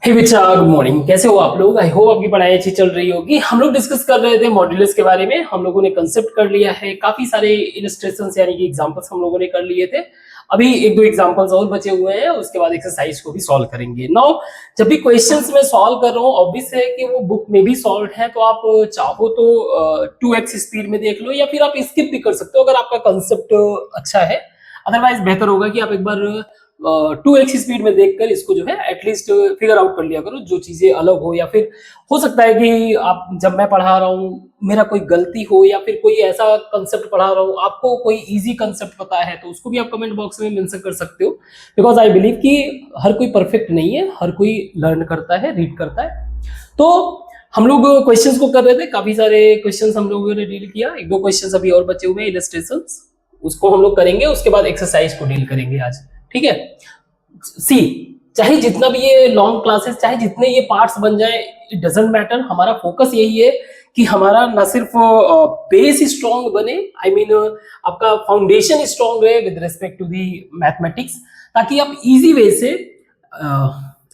हे बच्चा, good morning. कैसे हो आप लोग? आई होप आपकी पढ़ाई अच्छी चल रही होगी। हम लोग डिस्कस कर रहे थे मॉड्यूलस के बारे में। हम लोगों ने कंसेप्ट कर लिया है, काफी सारे इलस्ट्रेशंस यानी कि एग्जांपल्स हम लोगों ने कर लिए थे। अभी एक दो एग्जांपल्स और बचे हुए हैं, उसके बाद एक्सरसाइज को भी सॉल्व करेंगे। नाउ जब भी क्वेश्चंस में सॉल्व कर रहा हूँ, ऑब्वियस है कि वो बुक में भी सॉल्व है, तो आप चाहो तो 2x स्पीड में देख लो या फिर आप स्किप भी कर सकते हो अगर आपका कंसेप्ट अच्छा है। अदरवाइज बेहतर होगा कि आप एक बार 2x स्पीड में देखकर इसको जो है एटलीस्ट फिगर आउट कर लिया करो, जो चीजें अलग हो, या फिर हो सकता है कि आप जब मैं पढ़ा रहा हूँ मेरा कोई गलती हो, या फिर कोई ऐसा कंसेप्ट पढ़ा रहा हूँ आपको कोई इजी कंसेप्ट पता है, तो उसको भी आप कमेंट बॉक्स में मेंशन कर सकते हो। बिकॉज आई बिलीव कि हर कोई परफेक्ट नहीं है, हर कोई लर्न करता है, रीड करता है। तो हम लोग क्वेश्चंस को कर रहे थे, काफी सारे क्वेश्चंस हम लोगों ने डील किया। एक दो क्वेश्चंस अभी और बचे हुए हैं इलस्ट्रेशंस, उसको हम लोग करेंगे, उसके बाद एक्सरसाइज को डील करेंगे आज। ठीक है, सी चाहे जितना भी ये लॉन्ग क्लासेस, चाहे जितने ये पार्ट्स बन जाए, इट डजंट मैटर। हमारा फोकस यही है कि हमारा ना सिर्फ बेस स्ट्रॉन्ग बने, आई मीन आपका फाउंडेशन स्ट्रॉन्ग रहे with respect to the mathematics, ताकि आप इजी वे से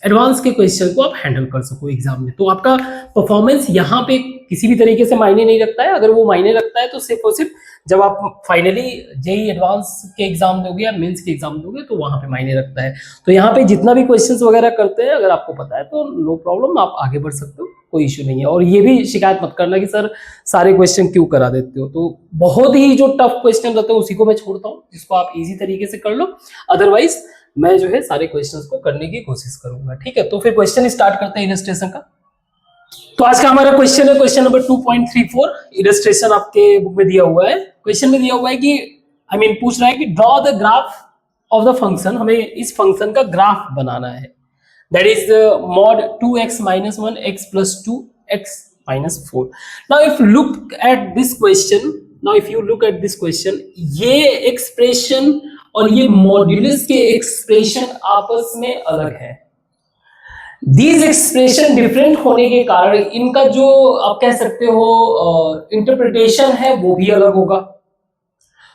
एडवांस के क्वेश्चन को आप हैंडल कर सको एग्जाम में। तो आपका परफॉर्मेंस यहाँ पे किसी भी तरीके से मायने नहीं रखता है। अगर वो मायने रखता है तो सिर्फ और सिर्फ जब आप फाइनली जेई एडवांस के एग्जाम दोगे या मेंस के एग्जाम दोगे, तो वहां पे मायने रखता है। तो यहाँ पे जितना भी क्वेश्चंस वगैरह करते हैं, अगर आपको पता है तो नो प्रॉब्लम, आप आगे बढ़ सकते हो, कोई इश्यू नहीं है। और ये भी शिकायत मत करना कि सर सारे क्वेश्चन क्यों करा देते हो। तो बहुत ही जो टफ क्वेश्चन रहते हैं उसी को मैं छोड़ता हूँ, जिसको आप इजी तरीके से कर लो। अदरवाइज मैं जो है सारे क्वेश्चंस को करने की कोशिश करूंगा। ठीक है, तो फिर क्वेश्चन स्टार्ट करते हैं इलस्ट्रेशन का। तो आज का हमारा क्वेश्चन है क्वेश्चन नंबर 2.34। इलस्ट्रेशन आपके बुक में दिया हुआ है। क्वेश्चन में दिया हुआ है कि आई मीन पूछ रहा है कि draw the graph of the function. हमें इस फंक्शन का ग्राफ बनाना है, that is mod 2x minus 1 x plus 2 x minus 4। now if you look at this question, ये एक्सप्रेशन और ये मॉड्यूलस के एक्सप्रेशन आपस में अलग है। दीज एक्सप्रेशन डिफरेंट होने के कारण इनका जो आप कह सकते हो इंटरप्रिटेशन है वो भी अलग होगा।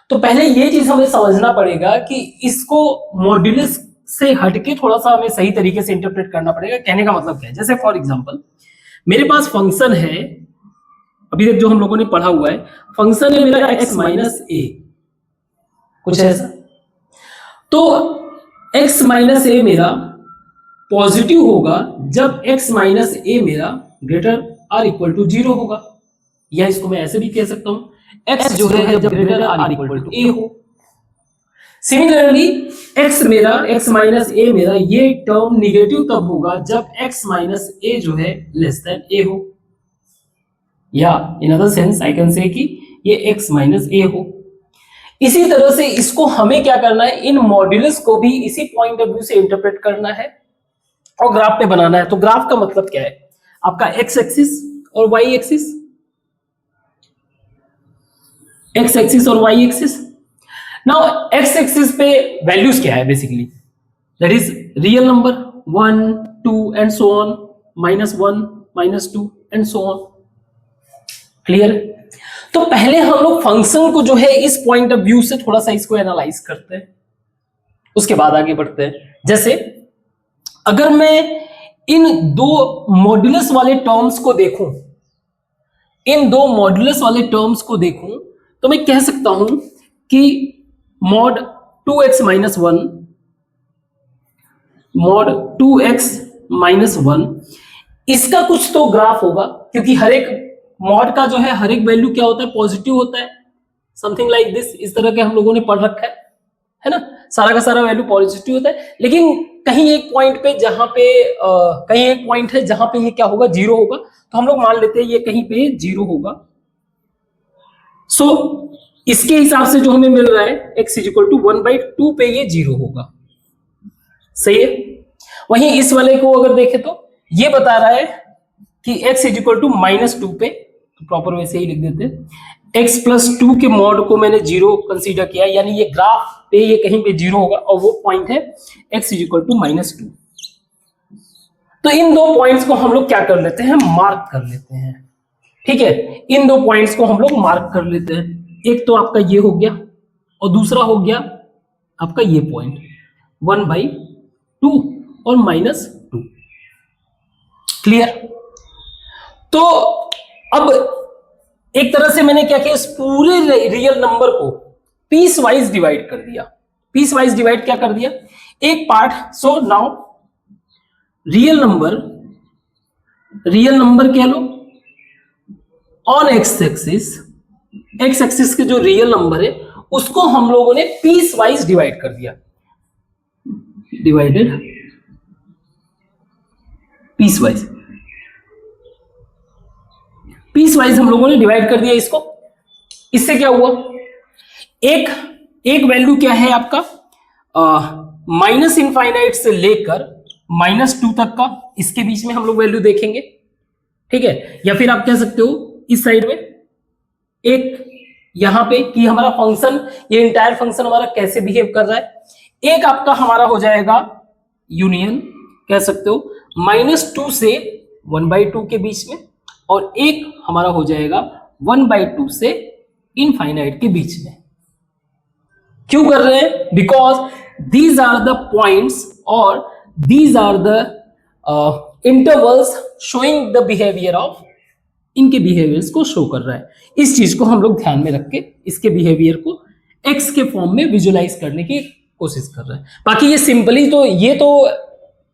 तो पहले ये चीज हमें समझना पड़ेगा कि इसको मॉड्यूलस से हटके थोड़ा सा हमें सही तरीके से इंटरप्रेट करना पड़ेगा। कहने का मतलब क्या है, जैसे फॉर एग्जांपल मेरे पास फंक्शन है, अभी तक जो हम लोगों ने पढ़ा हुआ है, फंक्शन है मेरा x माइनस ए, कुछ ऐसा। तो x माइनस ए मेरा पॉजिटिव होगा जब x माइनस ए मेरा ग्रेटर आर इक्वल टू 0 होगा, या इसको मैं ऐसे भी कह सकता हूं x जो है जब ग्रेटर आर इक्वल टू ए हो। सिमिलरली x मेरा x माइनस ए मेरा ये टर्म निगेटिव तब होगा जब x माइनस ए जो है लेस देन ए हो, या in other sense I can say कि ये x माइनस ए हो। इसी तरह से इसको हमें क्या करना है, इन मॉड्यूलस को भी इसी पॉइंट ऑफ व्यू से इंटरप्रेट करना है और ग्राफ पे बनाना है। तो ग्राफ का मतलब क्या है, आपका x एक्सिस और y एक्सिस, x एक्सिस और y axis. Now x axis पे वैल्यूज क्या है basically, that is real number 1 2 and so on, -1 -2 and so on. Clear? तो पहले हम लोग फंक्शन को जो है इस पॉइंट ऑफ व्यू से थोड़ा सा इसको एनालाइज करते हैं, उसके बाद आगे बढ़ते हैं। जैसे अगर मैं इन दो मॉड्यूलस वाले टर्म्स को देखूं, तो मैं कह सकता हूं कि mod 2x minus 1 mod 2x minus 1 इसका कुछ तो ग्राफ होगा, क्योंकि हर एक मॉड का जो है हर एक वैल्यू क्या होता है, पॉजिटिव होता है, समथिंग लाइक दिस। इस तरह के हम लोगों ने पढ़ रखा है ना, सारा का सारा वैल्यू पॉजिटिव होता है। लेकिन कहीं एक पॉइंट पे जहां पे कहीं एक पॉइंट है जहां पे ये क्या होगा, 0 होगा, तो हम लोग मान लेते हैं ये कहीं पे 0 होगा। सो इसके हिसाब से जो हमें मिल रहा है x इक्वल टू 1/2 पे ये 0 होगा। सही है। वहीं इस वाले को अगर देखें तो ये बता रहा है कि x इक्वल टू -2 पे, तो प्रॉपर वैसे ही लिख देते हैं, x प्लस 2 के मॉड को मैंने 0 कंसीडर किया, यानी ये ग्राफ पे ये कहीं पे 0 होगा, और वो पॉइंट है x इक्वल टू -2। तो इन दो पॉइंट्स को हम लोग क्या कर लेते हैं, मार्क कर लेते हैं। ठीक है, इन दो पॉइंट्स को हम लोग मार्क कर लेते हैं। एक तो आपका ये हो गया और दूसरा हो गया आपका ये पॉइंट 1/2 और -2। क्लियर? तो अब एक तरह से मैंने क्या किया, इस पूरे रियल नंबर को पीस वाइज डिवाइड कर दिया। पीस वाइज डिवाइड क्या कर दिया, एक part. So now real number कह लो ऑन एक्स एक्सिस के जो रियल नंबर है उसको हम लोगों ने पीस वाइज डिवाइड कर दिया। डिवाइडेड पीस वाइज हम लोगों ने डिवाइड कर दिया इसको। इससे क्या हुआ, एक वैल्यू क्या है आपका, माइनस इनफाइनाइट से लेकर -2 तक का, इसके बीच में हम लोग वैल्यू देखेंगे, ठीक है। या फिर आप कह सकते हो इस साइड में एक यहां पे कि हमारा फंक्शन, ये इंटायर फंक्शन हमारा कैसे बिहेव कर रहा है। एक आपका हमारा हो जाएगा यूनियन, कह सकते हो -2 से 1/2 के बीच में, और एक हमारा हो जाएगा 1/2 से इनफाइनाइट के बीच में। क्यों कर रहे हैं, because these are the points और these are the intervals showing the behaviour of, इनके बिहेवियर्स को शो कर रहा है। इस चीज को हम लोग ध्यान में रख के इसके बिहेवियर को एक्स के फॉर्म में विजुलाइज करने की कोशिश कर रहे हैं। बाकी ये सिंपली तो ये तो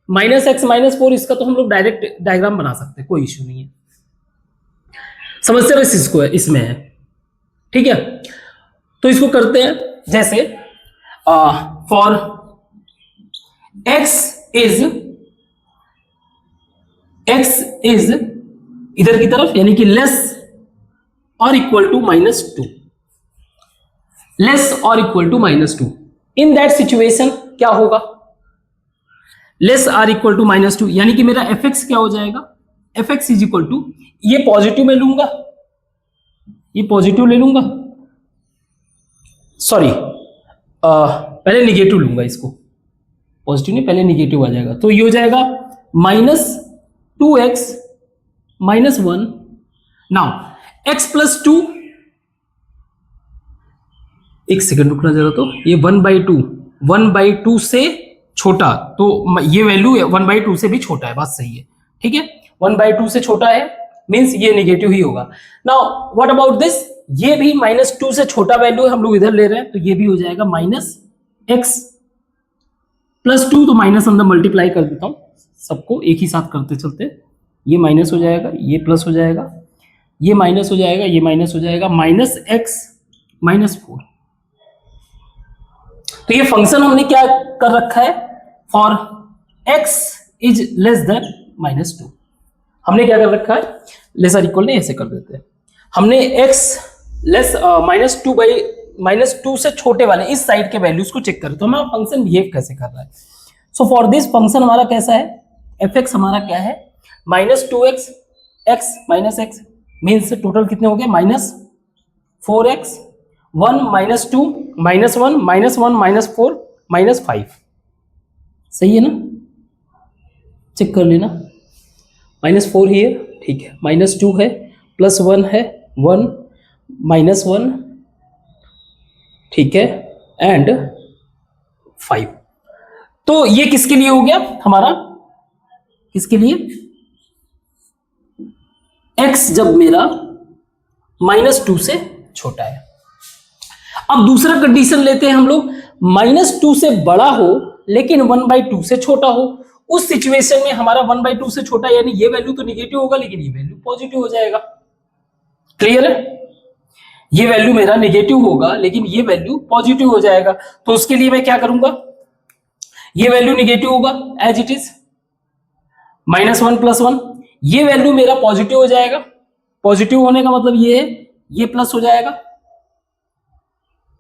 -x -4 इसका तो हम लोग डायरेक्ट डायग्राम बना सकते हैं, कोई इश्यू नहीं है। समस्या बस इसको है, इसमें है, ठीक है। तो इसको करते हैं, जैसे फॉर x इज इधर की तरफ, यानी कि लेस और इक्वल टू -2, लेस और equal to -2। In that situation क्या होगा, लेस आर इक्वल टू -2, यानी कि मेरा fx क्या हो जाएगा, fx इज इक्वल टू, ये पॉजिटिव में लूंगा, ये पॉजिटिव ले लूंगा, सॉरी पहले निगेटिव लूंगा इसको, पॉजिटिव नहीं पहले निगेटिव आ जाएगा। तो ये हो जाएगा -2x -1। नाउ x + 2, एक सेकंड रुकना जरा, तो ये 1/2 से छोटा, तो ये वैल्यू 1/2 से भी छोटा है, बात सही है, ठीक है। 1/2 से छोटा है मींस ये नेगेटिव ही होगा। नाउ व्हाट अबाउट दिस, ये भी -2 से छोटा वैल्यू हम लोग इधर ले रहे हैं, तो ये भी हो जाएगा -x + 2, तो माइनस अंदर मल्टीप्लाई कर देता हूं, सबको एक ही साथ करते चलते, ये माइनस हो जाएगा, ये प्लस हो जाएगा, ये माइनस हो जाएगा, ये माइनस हो जाएगा, -x -4। तो ये फंक्शन हमने क्या कर रखा है, for x is less than -2, हमने क्या कर रखा है, लेस और इक्वल नहीं, ऐसे कर देते हैं, हमने x लेस -2 से छोटे वाले इस साइड के वैल्यूज को चेक करें तो हमारा फंक्शन बिहेव कैसे कर रहा है। सो फॉर दिस फंक्शन हमारा कैसा है, fx हमारा क्या है, -2x x -x means total कितने हो गए, -4x 1 -2 -1 -1 -4 -5, सही है ना, चेक कर लेना, -4 ही है, ठीक है, -2 है, +1 है, 1 -1, ठीक है, एंड 5। तो ये किसके लिए हो गया हमारा, किसके लिए, x जब मेरा -2 से छोटा है। अब दूसरा कंडीशन लेते हैं हम लोग, -2 से बड़ा हो लेकिन 1/2 से छोटा हो। उस सिचुएशन में हमारा 1/2 से छोटा, यानी ये वैल्यू तो निगेटिव होगा लेकिन ये वैल्यू पॉजिटिव हो जाएगा। क्लियर है, ये वैल्यू मेरा निगेटिव होगा लेकिन ये वैल्यू पॉजिटिव हो जाएगा। तो उसके लिए मैं क्या करूंगा, ये वैल्यू निगेटिव होगा एज इट इज, -1 +1, ये वैल्यू मेरा पॉजिटिव हो जाएगा। पॉजिटिव होने का मतलब ये है, ये प्लस हो जाएगा,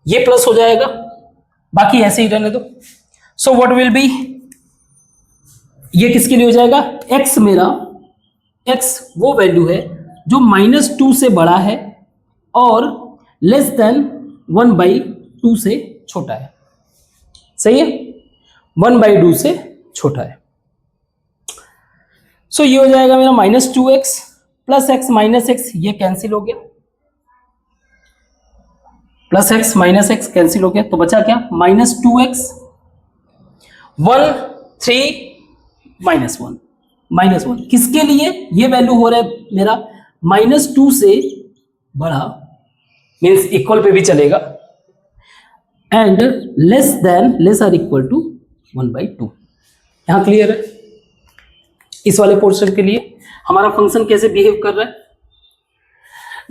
ये प्लस हो जाएगा, बाकी ऐसे ही रहने दो। सो व्हाट विल बी, ये किसके लिए हो जाएगा, x मेरा, x वो वैल्यू है जो -2 से बड़ा है और लेस देन 1/2 से छोटा है, सही है, 1/2 से छोटा है। सो ये हो जाएगा मेरा -2x + x -x, ये कैंसिल हो गया, +x -x कैंसिल हो गया, तो बचा क्या, -2x 1 3 -1, -1 किसके लिए? ये वैल्यू हो रहा है मेरा -2 से बड़ा, मीन्स इक्वल पे भी चलेगा, and less or equal to 1/2। यहां क्लियर है? इस वाले पोर्शन के लिए हमारा फंक्शन कैसे बिहेव कर रहा है।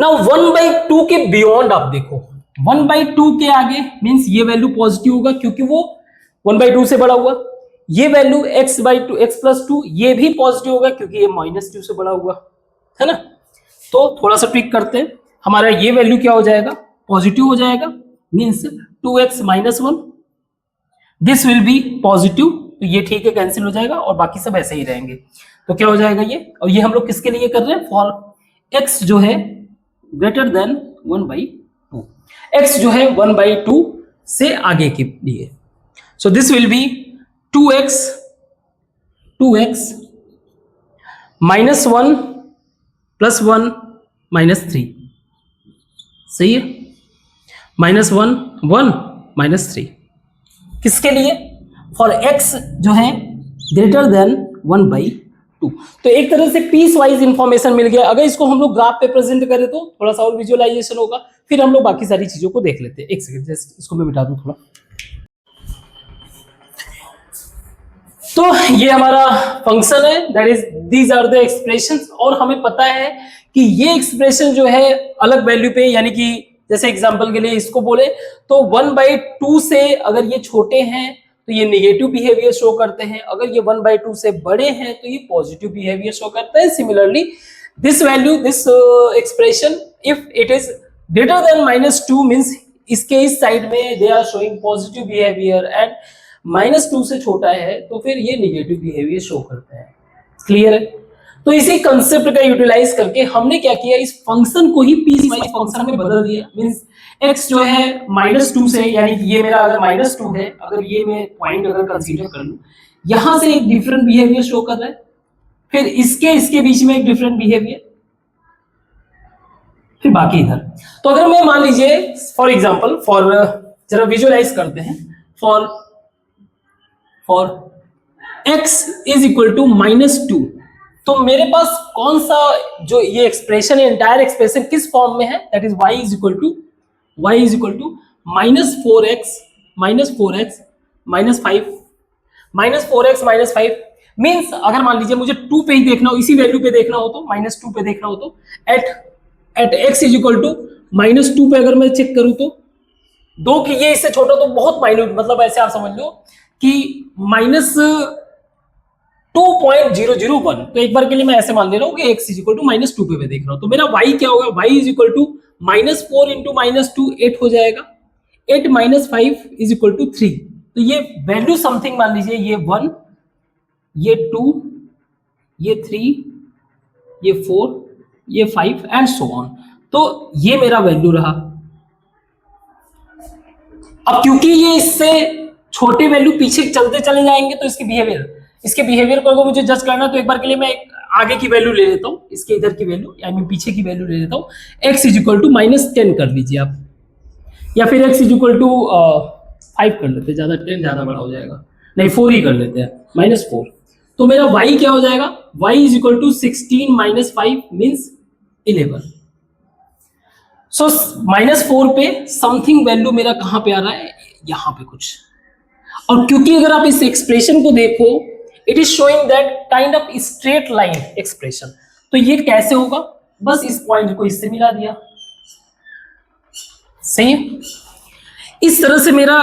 नाउ 1/2 के बियॉन्ड आप देखो, 1/2 के आगे मींस ये वैल्यू पॉजिटिव होगा क्योंकि वो 1/2 से बड़ा हुआ। ये वैल्यू x/2 x+2 ये भी पॉजिटिव होगा क्योंकि ये -2 से बड़ा हुआ, है ना। तो थोड़ा सा ट्विक करते हैं, हमारा ये वैल्यू क्या हो जाएगा? पॉजिटिव हो जाएगा, means 2x - 1 this will be positive, तो ये ठीक है, कैंसिल हो जाएगा और बाकी सब ऐसे ही रहेंगे। तो क्या हो जाएगा ये, और ये हम लोग किसके लिए कर रहे हैं? फॉर x जो है ग्रेटर देन 1/2, x जो है 1/2 से आगे के लिए। So this will be 2x -1 + 1 -3, सही है। -1 1 -3 किसके लिए? फॉर x जो है ग्रेटर देन 1/2। तो एक तरह से पीस वाइज इंफॉर्मेशन मिल गया। अगर इसको हम लोग ग्राफ पे प्रेजेंट करें तो थोड़ा सा और विजुअलाइजेशन होगा, फिर हम लोग बाकी सारी चीजों को देख लेते हैं। एक सेकंड, जस्ट इसको मैं मिटा दूं थोड़ा। तो ये हमारा फंक्शन है, that is these are the expressions, और हमें पता है कि ये एक्सप्रेशन जो है अलग वैल्यू पे, यानी कि जैसे एग्जांपल के लिए इसको बोले तो 1/2 से अगर ये छोटे हैं तो ये नेगेटिव बिहेवियर शो करते हैं, अगर ये 1/2 से बड़े हैं तो ये पॉजिटिव बिहेवियर शो करते हैं। Similarly this value, this expression if it is greater than -2 means इसके इस साइड में they are showing positive behaviour, and -2 से छोटा है तो फिर ये नेगेटिव बिहेवियर शो करते हैं। क्लियर है? तो इसी कंसेप्ट का यूटिलाइज करके हमने क्या किया, इस फंक्शन को ही पीस वाइज फंक्शन में बदल दिया। मींस x जो है -2 से, यानी कि ये मेरा अगर -2 है, अगर ये मैं पॉइंट अगर कंसीडर कर लूं, यहां से एक डिफरेंट बिहेवियर शो कर रहा है, फिर इसके बीच में एक डिफरेंट बिहेवियर, फिर बाकी इधर। तो अगर मैं मान लीजिए फॉर एग्जांपल, फॉर जरा विजुअलाइज करते हैं, for x is equal to -2, तो मेरे पास कौन सा जो ये एक्सप्रेशन है, एंटायर एक्सप्रेशन किस फॉर्म में है? That is y is equal to -4x -5 means अगर मान लीजिए मुझे 2 पे ही देखना हो, इसी वैल्यू पे देखना हो तो -2 पे देखना हो तो at x is equal to -2 पे अगर मैं चेक करूं तो 2 की ये इससे छोटा तो बहुत माइन्यूट, मतलब ऐसे आप समझ लो कि -2.001। तो एक बार के लिए मैं ऐसे मान ले रहा हूँ कि x इज इक्वल टू -2 पे देख रहा हूँ, तो मेरा y क्या होगा? y is equal to -4 into -2 8 हो जाएगा, 8 - 5 इज इक्वल टू 3। तो ये वैल्यू समथिंग मान लीजिए, ये 1, ये 2, ये 3, ये 4, ये 5 एंड सो ऑन। तो ये मेरा वैल्यू रहा। अब क्योंकि ये इससे छोटे वैल्यू पीछे चलते चले जाएंगे तो इसके बिहेवियर को अगर मुझे जज करना, तो एक बार के लिए मैं आगे की वैल्यू ले लेता हूं, इसके इधर की वैल्यू यानी पीछे की वैल्यू ले लेता हूं। x इज इक्वल टू -10 कर लीजिए आप, या फिर x इज इक्वल टू 5 कर लेते हैं, ज्यादा 10 ज्यादा बड़ा हो जाएगा, नहीं 4 ही कर लेते हैं, -4। तो मेरा y क्या हो जाएगा? y is equal to 16 - 5 means 11। So -4 पे समथिंग वैल्यू मेरा कहां पे आ रहा है? यहां पे कुछ। और क्योंकि अगर आप इस एक्सप्रेशन को देखो, it is showing that kind of straight line expression. तो ये कैसे होगा? बस इस पॉइंट को इससे मिला दिया, सही है। इस तरह से मेरा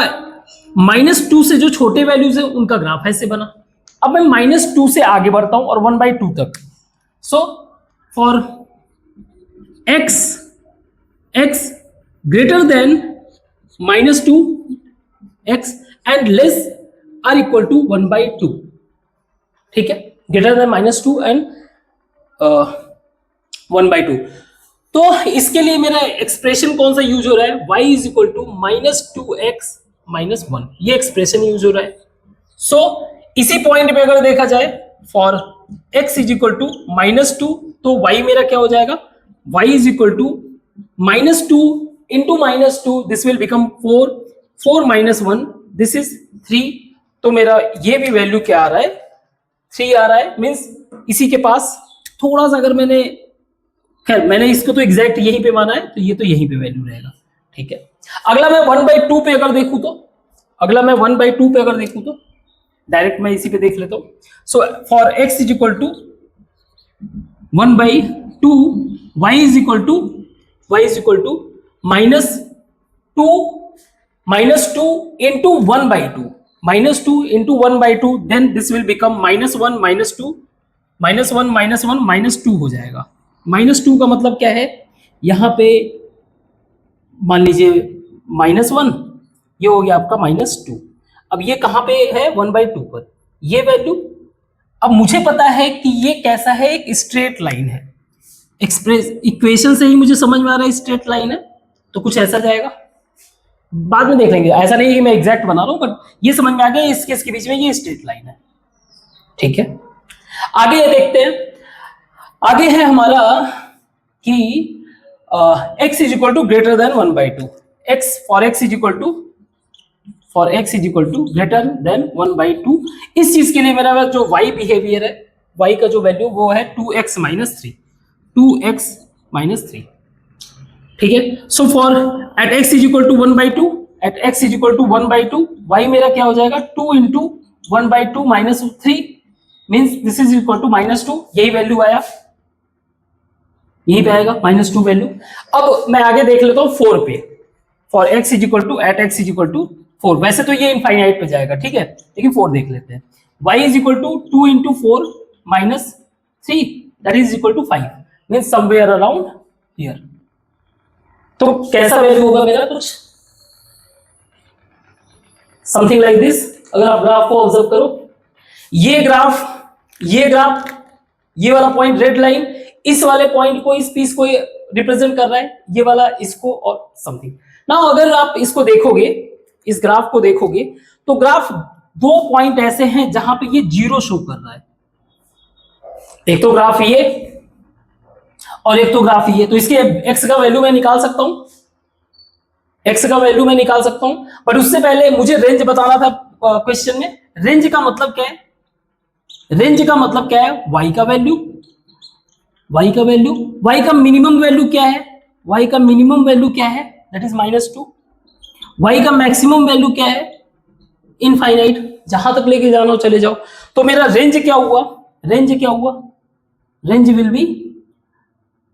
-2 से जो छोटे वैल्यूज है उनका ग्राफ ऐसे बना। अब मैं -2 से आगे बढ़ता हूं और 1/2 तक। So for x greater than -2x and less or equal to 1/2, ठीक है, ग्रेटर देन -2 एंड 1/2। तो इसके लिए मेरा एक्सप्रेशन कौन सा यूज हो रहा है? y is equal to -2x - 1, ये एक्सप्रेशन यूज हो रहा है। सो इसी पॉइंट पे अगर देखा जाए, for x is equal to -2, तो y मेरा क्या हो जाएगा? y is equal to -2 into -2, this will become 4, 4 - 1 this is 3। तो मेरा ये भी वैल्यू क्या आ रहा है? 3 आ रहा है, मींस इसी के पास थोड़ा सा अगर मैंने, खैर मैंने इसको तो एग्जैक्ट यहीं पे माना है, तो ये तो यहीं पे वैल्यू रहेगा, ठीक है। अगला मैं 1/2 पे अगर देखूं तो, अगला मैं 1/2 पे अगर देखूं तो डायरेक्ट मैं इसी पे देख लेता हूं। So for x is equal to 1/2, y is equal to -2 into 1/2, -2 into 1/2, then this will become -1 -2 -1 -2 हो जाएगा। -2 का मतलब क्या है, यहां पे मान लीजिए -1, ये हो गया आपका -2। अब ये कहां पे है, 1/2 पर ये वैल्यू। अब मुझे पता है कि ये कैसा है, एक स्ट्रेट लाइन है, एक्सप्रेस इक्वेशन से ही मुझे समझ में आ रहा है स्ट्रेट लाइन है, तो कुछ ऐसा जाएगा। बाद में देख लेंगे, ऐसा नहीं है कि मैं एग्जैक्ट बना रहा हूं, बट ये समझ में आ गया इस केस के बीच में ये स्ट्रेट लाइन है, ठीक है। आगे ये देखते हैं, आगे है हमारा कि x is equal to greater than 1/2, x for x is equal to greater than 1/2। इस चीज के लिए मेरा जो y बिहेवियर है, y का जो वैल्यू वो है 2x माइनस 3, ठीक है। So for at x is equal to 1/2, at x is equal to 1/2, y मेरा क्या हो जाएगा 2 into 1/2 minus 3 means this is equal to -2, यही वैल्यू आया, यही पे आएगा -2 वैल्यू। अब मैं आगे देख लेता हूं 4 पे, for x is equal to at x is equal to 4, वैसे तो ये इनफाइनाइट पे जाएगा, ठीक है, लेकिन 4 देख लेते हैं। y is equal to 2 into 4 minus 3 that is equal to 5 means somewhere around here. तो कैसा वैल्यू होगा मेरा, कुछ समथिंग लाइक दिस। अगर आप ग्राफ को ऑब्जर्व करो, ये ग्राफ, ये वाला पॉइंट रेड लाइन इस वाले पॉइंट को, इस पीस को रिप्रेजेंट कर रहा है, ये वाला इसको, और समथिंग। नाउ अगर आप इसको देखोगे, इस ग्राफ को देखोगे, तो ग्राफ 2 पॉइंट ऐसे हैं जहां पे ये 0 शो कर रहा है। एक तो ग्राफ ये और एक तो ग्राफ ये, तो इसके x का वैल्यू मैं निकाल सकता हूं, बट उससे पहले मुझे रेंज बताना था क्वेश्चन में। रेंज का मतलब क्या है, y का वैल्यू, y का मिनिमम वैल्यू क्या है, दैट इज -2। y का मैक्सिमम वैल्यू क्या है, इनफाइनाइट, जहां तक लेके जाना हो चले जाओ। तो मेरा रेंज क्या हुआ, रेंज विल बी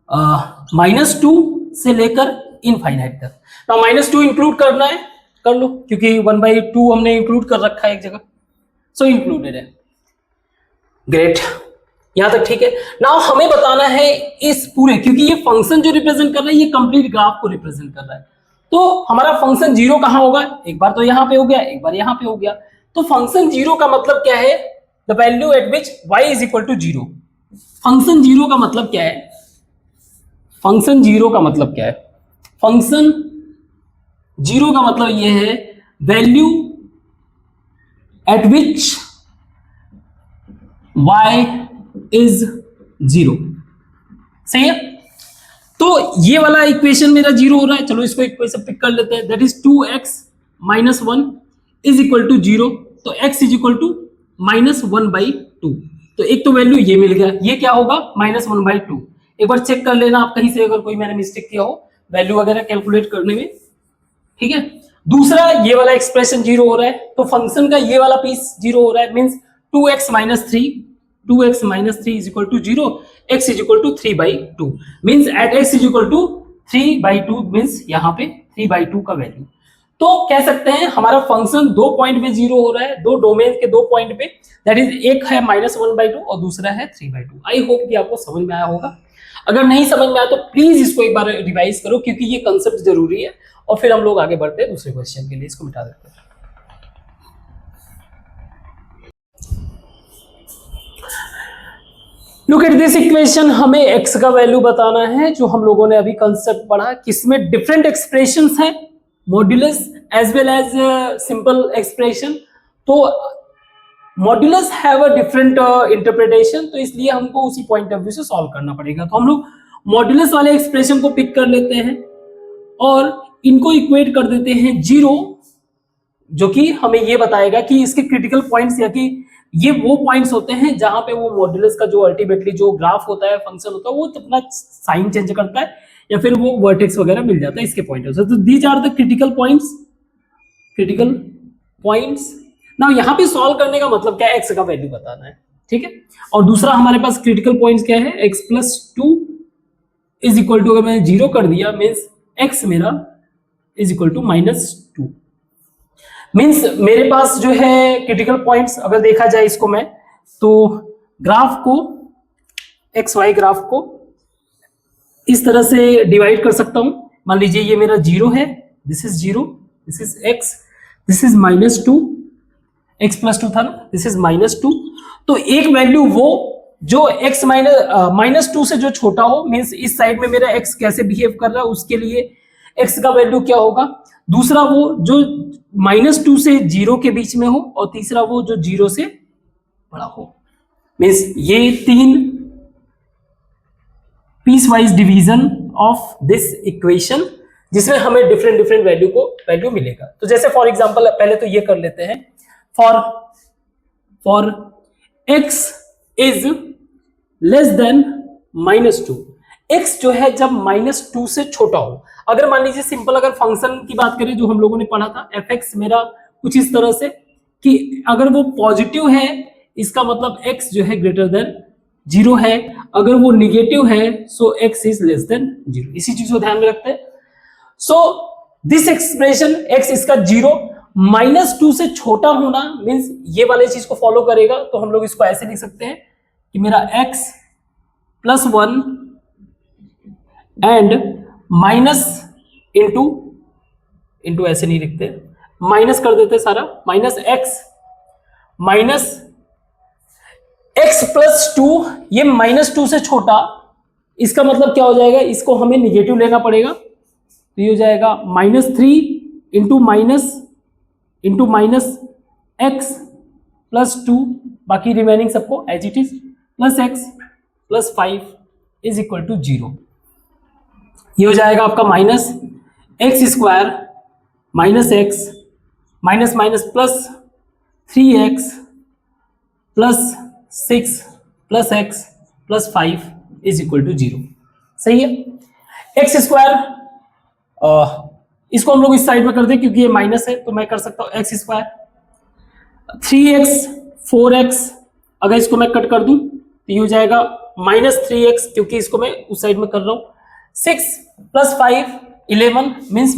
-2 से लेकर इनफाइनाइट तक। नाउ -2 इंक्लूड करना है, कर लो, क्योंकि 1/2 हमने इंक्लूड कर रखा है एक जगह, सो इंक्लूडेड है, ग्रेट, यहां तक ठीक है। नाउ हमें बताना है इस पूरे, क्योंकि ये फंक्शन जो रिप्रेजेंट कर रहा है ये कंप्लीट ग्राफ को रिप्रेजेंट कर रहा है, तो हमारा फंक्शन 0 कहां होगा, एक बार तो यहां पे हो गया, एक बार यहां पे हो गया। तो फंक्शन 0 का मतलब क्या है, the value at which y is equal to 0। Function 0 का मतलब क्या है, फंक्शन 0 का मतलब ये है value at which y is 0, सही है। तो ये वाला इक्वेशन मेरा 0 हो रहा है, चलो इसको इक्वेशन पिक कर लेते हैं, that is 2x minus 1 is equal to 0, तो x इज इक्वल टू -1/2। तो एक तो वैल्यू ये मिल गया, ये क्या होगा -1/2। एक बार चेक कर लेना आप कहीं से अगर कोई मैंने मिस्टेक किया हो वैल्यू वगैरह कैलकुलेट करने में, ठीक है। दूसरा ये वाला एक्सप्रेशन 0 हो रहा है, तो फंक्शन का ये वाला पीस 0 हो रहा है, means 2x minus 3 is equal to 0, x is equal to 3/2 means at x is equal to 3/2 means यहाँ पे 3/2 का वैल्यू। तो कह सकते हैं हमारा फंक्शन 2 पॉइंट पे 0 हो रहा है, 2 डोमेन के 2 पॉइंट पे, दैट इज एक है -1/2 और दूसरा है 3/2। आई होप कि आपको समझ में आया होगा। अगर नहीं समझ में आया तो प्लीज इसको एक बार रिवाइज करो, क्योंकि ये कंसेप्ट जरूरी है, और फिर हम लोग आगे बढ़ते हैं दूसरे क्वेश्चन के लिए। इसको मिटा देते हैं। लुक एट दिस इक्वेशन, हमें x का वैल्यू बताना है, जो हम लोगों ने अभी कंसेप्ट पढ़ा, किसमें डिफरेंट एक्सप्रेशंस हैं, modulus as well as simple expression. तो modulus have a different interpretation, तो इसलिए हमको उसी पॉइंट ऑफ व्यू से सॉल्व करना पड़ेगा। तो हम लोग मॉड्यूलस वाले एक्सप्रेशन को पिक कर लेते हैं और इनको इक्वेट कर देते हैं 0, जो कि हमें ये बताएगा कि इसके क्रिटिकल पॉइंट्स या कि ये वो पॉइंट्स होते हैं जहां पे वो मॉड्यूलस का जो अल्टीमेटली जो ग्राफ होता है, फंक्शन होता है, वो अपना साइन चेंज करता है या फिर वो वर्टेक्स वगैरह मिल जाता है इसके पॉइंट से। तो these are the critical points. ना यहाँ पे सॉल्व करने का मतलब क्या है, एक्स का वैल्यू बताना है, ठीक है। और दूसरा हमारे पास क्रिटिकल पॉइंट्स क्या है, x plus two is equal to, अगर मैंने जीरो कर दिया मीन्स एक्स मेरा इज इक्वल टू -2। मीन्स मेरे पास जो है क्रिटिकल पॉइंट्स अगर देखा जाए इसको मैं, तो ग्राफ को, एक्स वाई ग्राफ को इस तरह से डिवाइड कर सकता हूं। मान लीजिए ये मेरा जीरो है, this is zero, this is x, this is -2, x plus to था ना, दिस इज -2। तो एक वैल्यू वो जो x -2 से जो छोटा हो, मीन्स इस साइड में मेरा x कैसे बिहेव कर रहा है उसके लिए x का वैल्यू क्या होगा। दूसरा वो जो -2 से 0 के बीच में हो, और तीसरा वो जो 0 से बड़ा हो। मीन्स ये 3 piecewise division of this equation, जिसमें हमें डिफरेंट वैल्यू मिलेगा। तो जैसे फॉर एग्जांपल पहले तो ये कर लेते हैं, for x is less than -2, x जो है जब -2 से छोटा हो। अगर मान लीजिए सिंपल अगर फंक्शन की बात करें जो हम लोगों ने पढ़ा था, fx मेरा कुछ इस तरह से कि अगर वो पॉजिटिव है इसका मतलब x जो है ग्रेटर देन 0 है, अगर वो निगेटिव है सो x इज लेस देन 0। इसी चीज को ध्यान में रखते हैं। सो दिस एक्सप्रेशन x इसका 0 -2 से छोटा होना मीन्स ये वाले चीज को फॉलो करेगा। तो हम लोग इसको ऐसे लिख सकते हैं कि मेरा x +1 एंड माइनस इंटू ऐसे नहीं लिखते, माइनस कर देते सारा, माइनस x +2, ये -2 से छोटा, इसका मतलब क्या हो जाएगा, इसको हमें निगेटिव लेना पड़ेगा। तो ये हो जाएगा -3 इंटू माइनस x +2, बाकी रिमेनिंग सबको as it is, +x +5 is equal to 0। ये हो जाएगा आपका -x² -x +3x +6 +x +5 is equal to 0। सही है। x², इसको हम लोग इस साइड में कर दें क्योंकि ये माइनस है, तो मैं कर सकता हूं x², 3x 4x, अगर इसको मैं कट कर दूं तो ये हो जाएगा -3x, क्योंकि इसको मैं उस साइड में कर रहा हूं, 6 + 5 11 मीन्स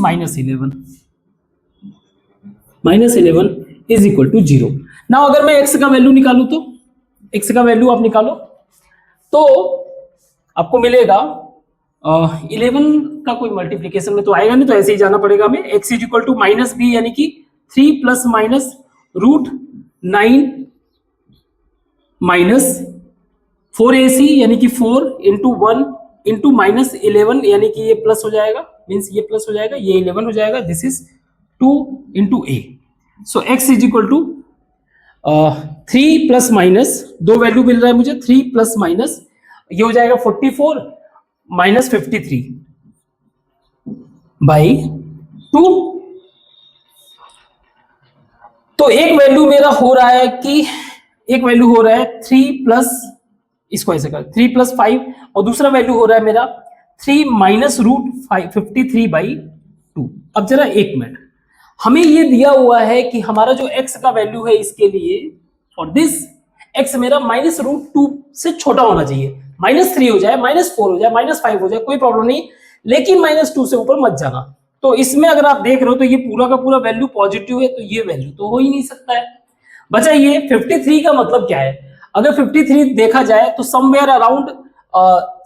-11 इज इक्वल टू 0। ना अगर मैं x का वैल्यू निकालूं तो x का वैल्यू आप निकालो तो आपको मिलेगा 11 का कोई मल्टीप्लीकेशन में तो आएगा नहीं, तो ऐसे ही जाना पड़ेगा हमें। x is equal to -b यानी कि 3 ± √9 -4ac यानी कि 4 × 1 × -11 यानी कि ये प्लस हो जाएगा, मीन्स ये प्लस हो जाएगा, ये 11 हो जाएगा, this is 2 × a। So x is equal to 3 ± दो वैल्यू मिल रहा है मुझे, 3 ± ये हो जाएगा 44 -53 बाई 2। तो एक वैल्यू मेरा हो रहा है कि 3 इसको ऐसे कर 3 + 5, और दूसरा वैल्यू हो रहा है मेरा 3 - √53/2। अब जरा एक मिनट, हमें ये दिया हुआ है कि हमारा जो x का वैल्यू है इसके लिए, और दिस x मेरा -√2 से छोटा होना चाहिए, -3 हो जाए, -4 हो जाए, -5 हो जाए, कोई प्रॉब्लम नहीं, लेकिन -2 से ऊपर मत जाना। तो इसमें अगर आप देख रहे हो तो ये पूरा का पूरा वैल्यू पॉजिटिव है, तो ये वैल्यू तो हो ही नहीं सकता है। बचा ये 53 का मतलब क्या है, अगर 53 देखा जाए तो समवेयर अराउंड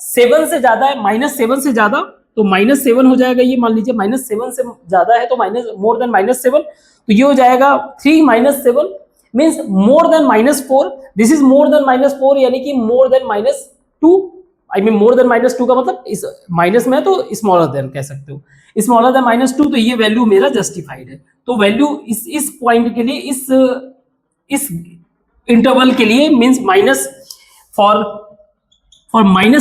7 से ज्यादा है, -7 से ज्यादा, तो -7 हो जाएगा। ये मान लीजिए -7 से ज्यादा है तो मोर देन -7, तो ये हो जाएगा 3 - 7 means more than -4, this is more than -4 यानी कि more than -2, I mean more than -2 का मतलब इस माइनस में है तो स्मॉलर देन कह सकते हो, स्मॉलर देन -2, तो ये वैल्यू मेरा जस्टिफाइड है। तो वैल्यू इस पॉइंट के लिए, इस इंटरवल के लिए मीन्स माइनस फॉर -∞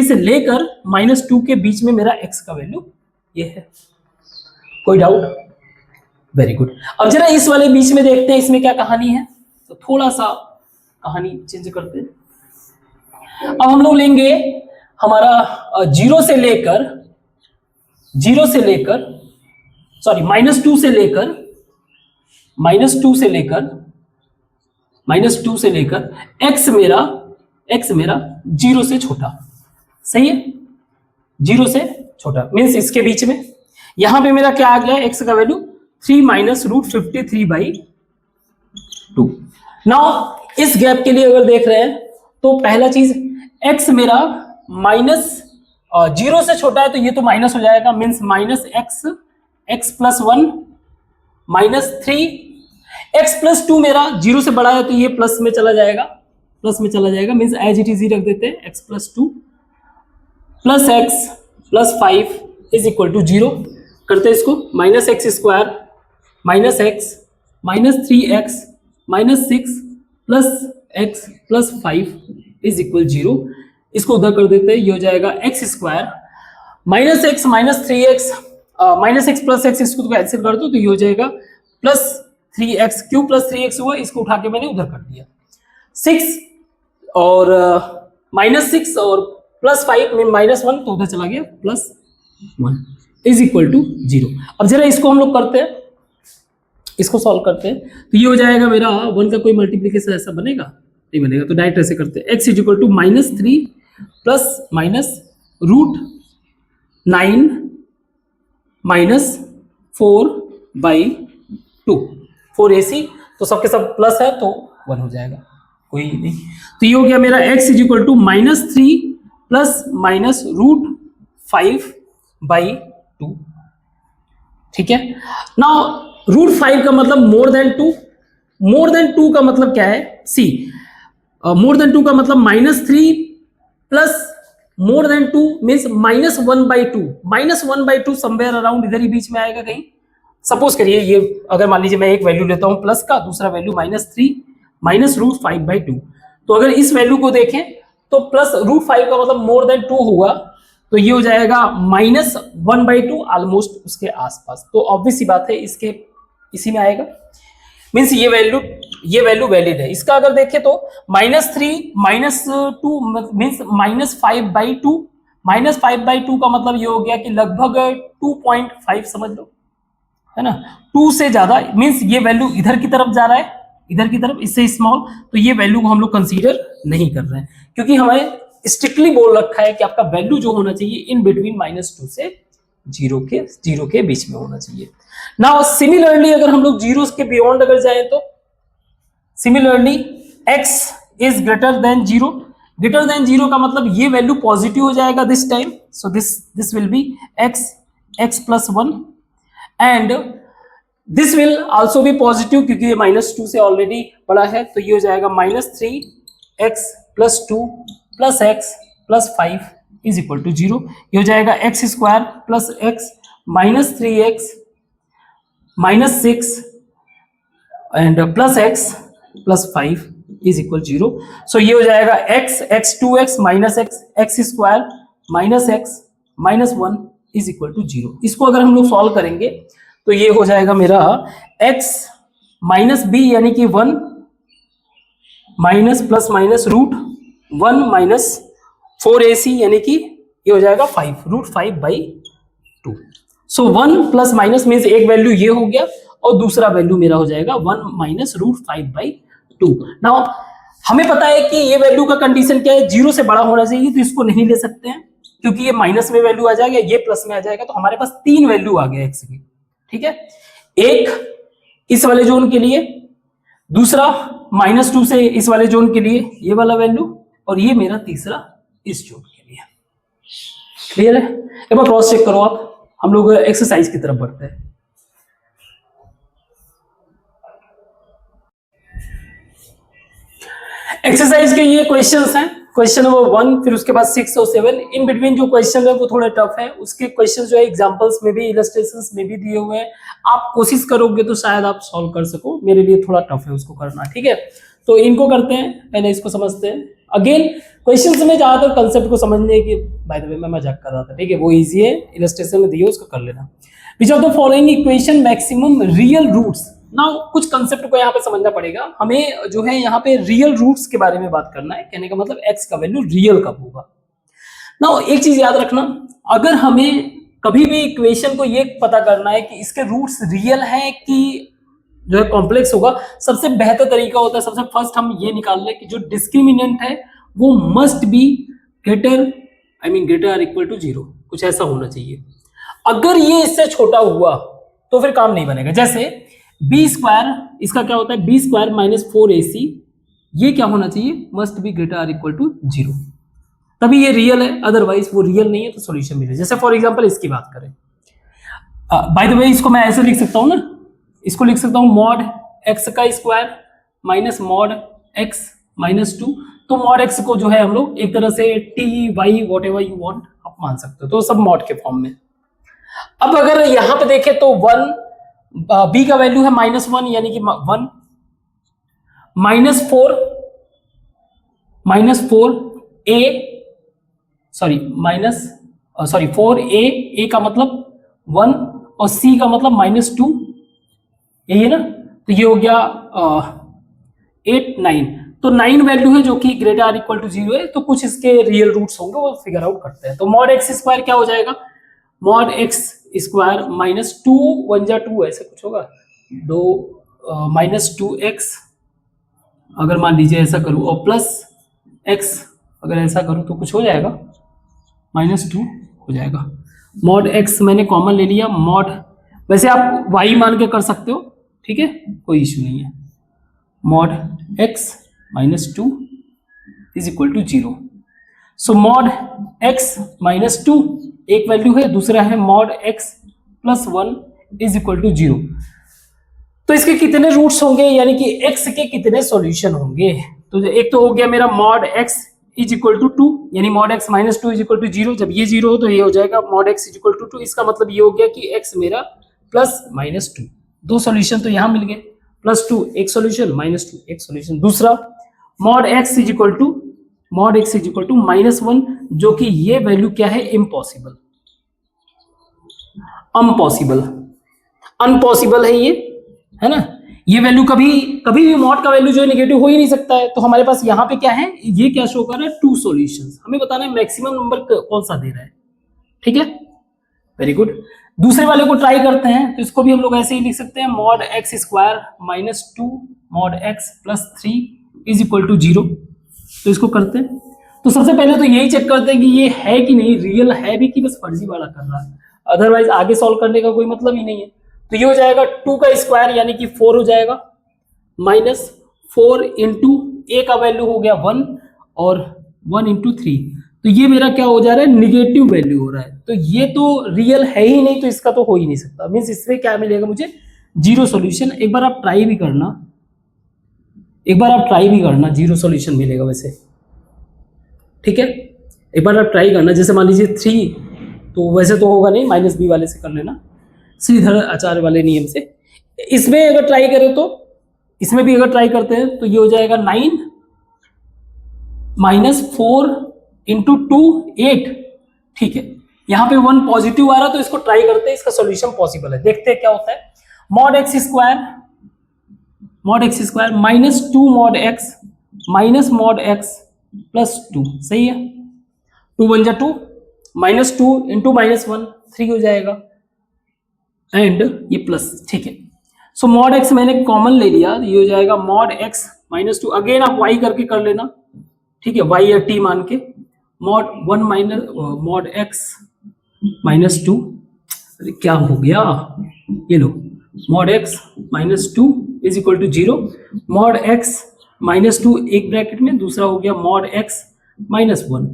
से लेकर -2 के बीच में मेरा x का वैल्यू ये है। कोई डाउट? Very good. अब जरा इस वाले बीच में देखते हैं इसमें क्या कहानी है। तो थोड़ा सा कहानी चेंज करते हैं। अब हम लोग लेंगे हमारा जीरो से लेकर सॉरी -2 से लेकर x मेरा 0 से छोटा, सही है, 0 से छोटा मीन्स इसके बीच में। यहां पे मेरा क्या आ गया, x का वैल्यू 3 माइनस रूट 53/2। नाउ इस गैप के लिए अगर देख रहे हैं तो पहला चीज x मेरा -0 से छोटा है तो ये तो माइनस हो जाएगा, means -x plus 1 -3, x plus 2 मेरा 0 से बड़ा है तो ये प्लस में चला जाएगा, मीन्स एज इट इज ही रख देते हैं, x plus 2 plus x plus 5 is equal to 0। करते हैं इसको, -x square -x -3x -6 plus x plus 5 is equal 0। इसको उधर कर देते हैं, ये हो जाएगा x square -x -3x -x plus x, इसको तो कैंसिल कर दो तो ये हो जाएगा plus 3x cube plus 3x हुआ, इसको उठा के मैंने उधर कर दिया। 6 और -6 और प्लस 5 में -1 तो उधर चला गया प्लस 1 इज इक्वल टू 0। अब जरा इसको हम लोग करते हैं, इसको सॉल्व करते हैं तो ये हो जाएगा मेरा 1 का कोई मल्टीप्लीकेशन ऐसा बनेगा नहीं बनेगा, तो डायरेक्ट ऐसे करते हैं, x is equal to -3 plus minus root 9 minus 4/2 4ac, तो सबके सब प्लस है तो 1 हो जाएगा, कोई नहीं। तो ये हो गया मेरा x is equal to -3 plus minus root 5/2, ठीक है। नाउ रूट 5 का मतलब मोर देन 2 का मतलब क्या है, सी मोर देन 2 का मतलब -3 plus more than 2 means -1/2 somewhere around इधर ही बीच में आएगा कहीं। सपोज करिए ये अगर मान लीजिए मैं एक वैल्यू लेता हूं प्लस का, दूसरा वैल्यू -3 माइनस रूट 5/2, तो अगर इस वैल्यू को देखें तो प्लस रूट 5 का मतलब मोर देन 2 हुआ तो ये हो जाएगा -1/2 ऑलमोस्ट उसके आसपास, तो ऑब्वियस सी बात है इसके इसी में आएगा, मीन्स ये वैल्यू वैलिड है। इसका अगर देखें तो -3 -2 मीन्स -5/2 का मतलब ये हो गया कि लगभग 2.5 समझ लो, है ना, 2 से ज्यादा मीन्स ये वैल्यू इधर की तरफ जा रहा है, इधर की तरफ, इससे स्मॉल, तो ये वैल्यू को हम लोग कंसीडर नहीं कर रहे हैं क्योंकि हमें स्ट्रिक्टली बोल रखा है कि आपका वैल्यू जो होना चाहिए इन बिटवीन -2 से 0 के बीच में होना चाहिए। नाउ सिमिलरली अगर हम लोग 0 के बियॉन्ड अगर जाए तो similarly x is greater than 0 का मतलब ये वैल्यू पॉजिटिव हो जाएगा this time, so this will be x plus 1 and this will also be positive क्योंकि ये -2 से ऑलरेडी बड़ा है, तो ये हो जाएगा -3x plus 2 plus x plus 5 is equal to 0। ये हो जाएगा x square plus x minus 3x minus 6 and plus x plus 5 is equal 0। सो ये हो जाएगा x 2x minus x square minus x minus 1 is equal to 0। इसको अगर हम लोग सॉल्व करेंगे तो ये हो जाएगा मेरा x माइनस b यानी कि 1 minus plus minus root 1 minus 4ac यानी कि ये हो जाएगा 5 रूट 5/2। सो 1 प्लस माइनस मीन्स एक वैल्यू ये हो गया और दूसरा वैल्यू मेरा हो जाएगा 1 माइनस रूट 5/2। नाउ हमें पता है कि ये वैल्यू का कंडीशन क्या है, 0 से बड़ा होना चाहिए, तो इसको नहीं ले सकते हैं क्योंकि ये माइनस में वैल्यू आ जाएगा, ये प्लस में आ जाएगा, तो हमारे पास 3 वैल्यू आ गया x की, ठीक है। एक इस वाले जोन के लिए, दूसरा -2 से इस वाले जोन के लिए ये वाला वैल्यू, और ये मेरा तीसरा इस जोन के लिए। क्लियर है? एक बार क्रॉस चेक करो आप, हम लोग एक्सरसाइज की तरफ बढ़ते हैं। एक्सरसाइज के ये क्वेश्चंस हैं, क्वेश्चन नंबर 1, फिर उसके बाद 6 और 7, इन बिटवीन जो क्वेश्चन है वो थोड़े टफ है, उसके क्वेश्चन जो है एग्जांपल्स में भी इलस्ट्रेशंस में भी दिए हुए हैं, आप कोशिश करोगे तो शायद आप सॉल्व कर सको, मेरे लिए थोड़ा टफ है उसको करना, ठीक है। तो इनको करते हैं, पहले इसको समझते हैं। अगेन क्वेश्चंस में ज्यादातर कंसेप्ट को समझने की, बाय द वे मैं मजाक कर रहा था, ठीक है, वो इजी है, इलस्ट्रेशन में दिए उसको कर लेना। Which of the following equation maximum real roots now कुछ कंसेप्ट को यहाँ पे समझना पड़ेगा हमें, जो है यहाँ पे रियल रूट्स के बारे में बात करना है। कहने का मतलब x का वैल्यू रियल कब होगा। नाउ एक चीज याद रखना, अगर हमें कभी भी इक्वेशन को ये पता करना है कि इसके रूट्स रियल हैं कि जो है कॉम्प्लेक्स होगा, सबसे बेहतर तरीका होता है, सबसे फर्स्ट हम ये निकाल लें कि जो डिस्क्रिमिनेंट है वो must be greater equal to 0, कुछ ऐसा होना चाहिए। अगर ये इससे छोटा हुआ तो फिर काम नहीं बनेगा। जैसे बी स्क्वायर, इसका क्या होता है, बी स्क्वायर माइनस 4ac, ये क्या होना चाहिए, must be greater equal to 0, तभी ये रियल है, अदरवाइज वो रियल नहीं है तो सॉल्यूशन मिले। जैसे फॉर एग्जांपल इसकी बात करें, बाय द वे इसको मैं ऐसे लिख सकता हूँ ना, इसको लिख सकता हूँ मॉड x का square minus mod x minus 2। तो मॉड x को जो है हम लोग एक तरह से t y what ever you want आप मान सकते हो, तो सब मॉड के फॉर्म में। अब अगर यहां पे देखें तो 1 b का वैल्यू है -1 यानी कि 1 -4 a सॉरी 4a का मतलब 1 और c का मतलब -2, यही है ना। तो ये हो गया 8 9, तो 9 वैल्यू है जो कि ग्रेटर इक्वल टू 0 है, तो कुछ इसके रियल रूट्स होंगे वो फिगर आउट करते हैं। तो मॉड x स्क्वायर क्या हो जाएगा, मॉड x स्क्वायर माइनस 2 1 जा 2 ऐसे कुछ होगा, 2 माइनस 2x अगर मान लीजिए ऐसा करूं, और प्लस x अगर ऐसा करूं तो कुछ हो जाएगा, -2 हो जाएगा। मॉड x मैंने कॉमन ले लिया, मॉड वैसे आप y मान के कर सकते हो, ठीक है, कोई इश्यू नहीं है। Mod x minus 2 is equal to 0। So mod x minus 2 एक वैल्यू है, दूसरा है mod x plus 1 is equal to 0। तो इसके कितने रूट्स होंगे, यानी कि x के कितने सॉल्यूशन होंगे। तो एक तो हो गया मेरा mod x is equal to 2, यानी mod x minus 2 is equal to 0। जब ये 0 हो तो ये हो जाएगा mod x is equal to 2, इसका मतलब ये हो गया कि x मेरा प्लस -2, दो सॉल्यूशन तो यहां मिल गए, +2 एक सॉल्यूशन, -2 एक सॉल्यूशन। दूसरा mod x is equal to -1, जो कि ये वैल्यू क्या है, इम्पॉसिबल, अनपॉसिबल है ये, है ना। ये वैल्यू कभी भी मॉड का वैल्यू जो है नेगेटिव हो ही नहीं सकता है। तो हमारे पास यहाँ पे क्या है, ये क्या शो कर रहा है, 2 सॉल्यूशंस। हमें बताना है मैक्सिमम नंबर कौन सा दे रहा है, ठीक है, वेरी गुड। दूसरे वाले को ट्राई करते हैं, तो इसको भी हम लोग ऐसे ही लिख सकते हैं, mod x square minus 2 mod x plus 3 is equal to 0। तो इसको करते हैं, तो सबसे पहले तो यही चेक करते हैं कि ये है कि नहीं, रियल है भी कि बस फर्जी वाला कर रहा है, अदरवाइज आगे सॉल्व करने का कोई मतलब ही नहीं है। तो ये हो जाएगा 2 का स्क्वायर यानी कि 4 हो जाएगा, माइनस 4 इंटू ए का वैल्यू हो गया 1 और 1 इंटू 3, तो ये मेरा क्या हो जा रहा है, निगेटिव वैल्यू हो रहा है। तो ये तो रियल है ही नहीं, तो इसका तो हो ही नहीं सकता, मीन्स इसमें क्या मिलेगा मुझे, 0 सॉल्यूशन। एक बार आप ट्राई भी करना, 0 सॉल्यूशन मिलेगा वैसे, ठीक है। एक बार आप ट्राई करना, जैसे मान लीजिए 3, तो वैसे तो होगा नहीं, -b वाले से कर लेना, श्रीधर आचार्य वाले नियम से। इसमें अगर ट्राई करें तो, इसमें भी अगर ट्राई करते हैं तो ये हो जाएगा 9 -4 इंटू 2 8, ठीक है। यहाँ पे 1 पॉजिटिव आ रहा, तो इसको ट्राई करते हैं, इसका सॉल्यूशन पॉसिबल है, देखते हैं क्या होता है। Mod x square minus 2 mod x minus mod x plus 2, सही है, 2 1 जा 2, -2 इंटू -1 3 हो जाएगा, एंड ये प्लस, ठीक है। सो मॉड x मैंने कॉमन ले लिया, ये हो जाएगा मॉड x -2, अगेन आप y करके कर लेना, ठीक है, y या t मान के, मॉड 1 माइनस मॉड x -2, अरे क्या हो गया, ये लो, mod x -2 is equal to 0, mod x -2 एक ब्रैकेट में, दूसरा हो गया मॉड x -1।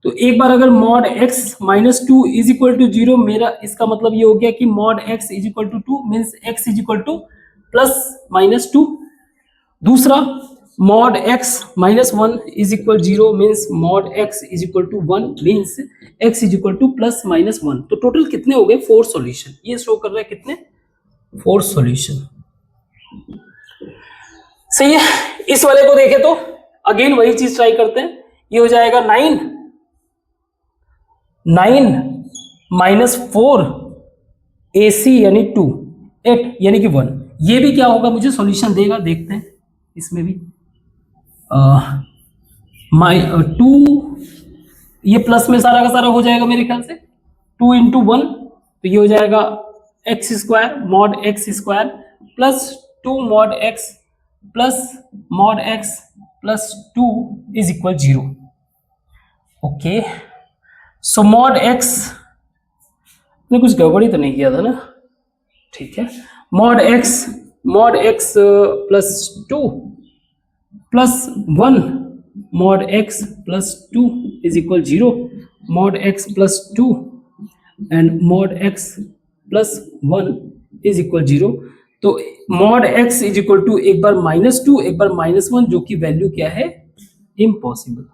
तो एक बार अगर mod x -2 is equal to 0, मेरा इसका मतलब ये हो गया कि mod x is equal to 2 means x is equal to +-2। दूसरा mod x -1 is equal 0 means mod x is equal to 1 means x is equal to +-1। तो टोटल कितने हो गए, 4 सॉल्यूशन। ये शो कर रहा है कितने, 4 सॉल्यूशन, सही है। इस वाले को देखें तो अगेन वही चीज ट्राई करते हैं, ये हो जाएगा 9 -4 AC यानी 2 8 यानी कि 1, ये भी क्या होगा, मुझे सॉल्यूशन देगा, देखते हैं इसमें भी। माइ 2, ये प्लस में सारा का सारा हो जाएगा मेरे ख्याल से, 2 इंटू 1, तो ये हो जाएगा x square mod x square plus 2 mod x plus mod x plus 2 is equal 0। Okay, so mod x ने कुछ गड़बड़ी तो नहीं किया था ना, ठीक है। Mod x plus 2 plus 1 mod x plus 2 is equal 0, mod x plus 2 and mod x plus 1 is equal 0। तो mod x is equal to एक बार -2 एक बार -1, जो कि वैल्यू क्या है, इम्पॉसिबल।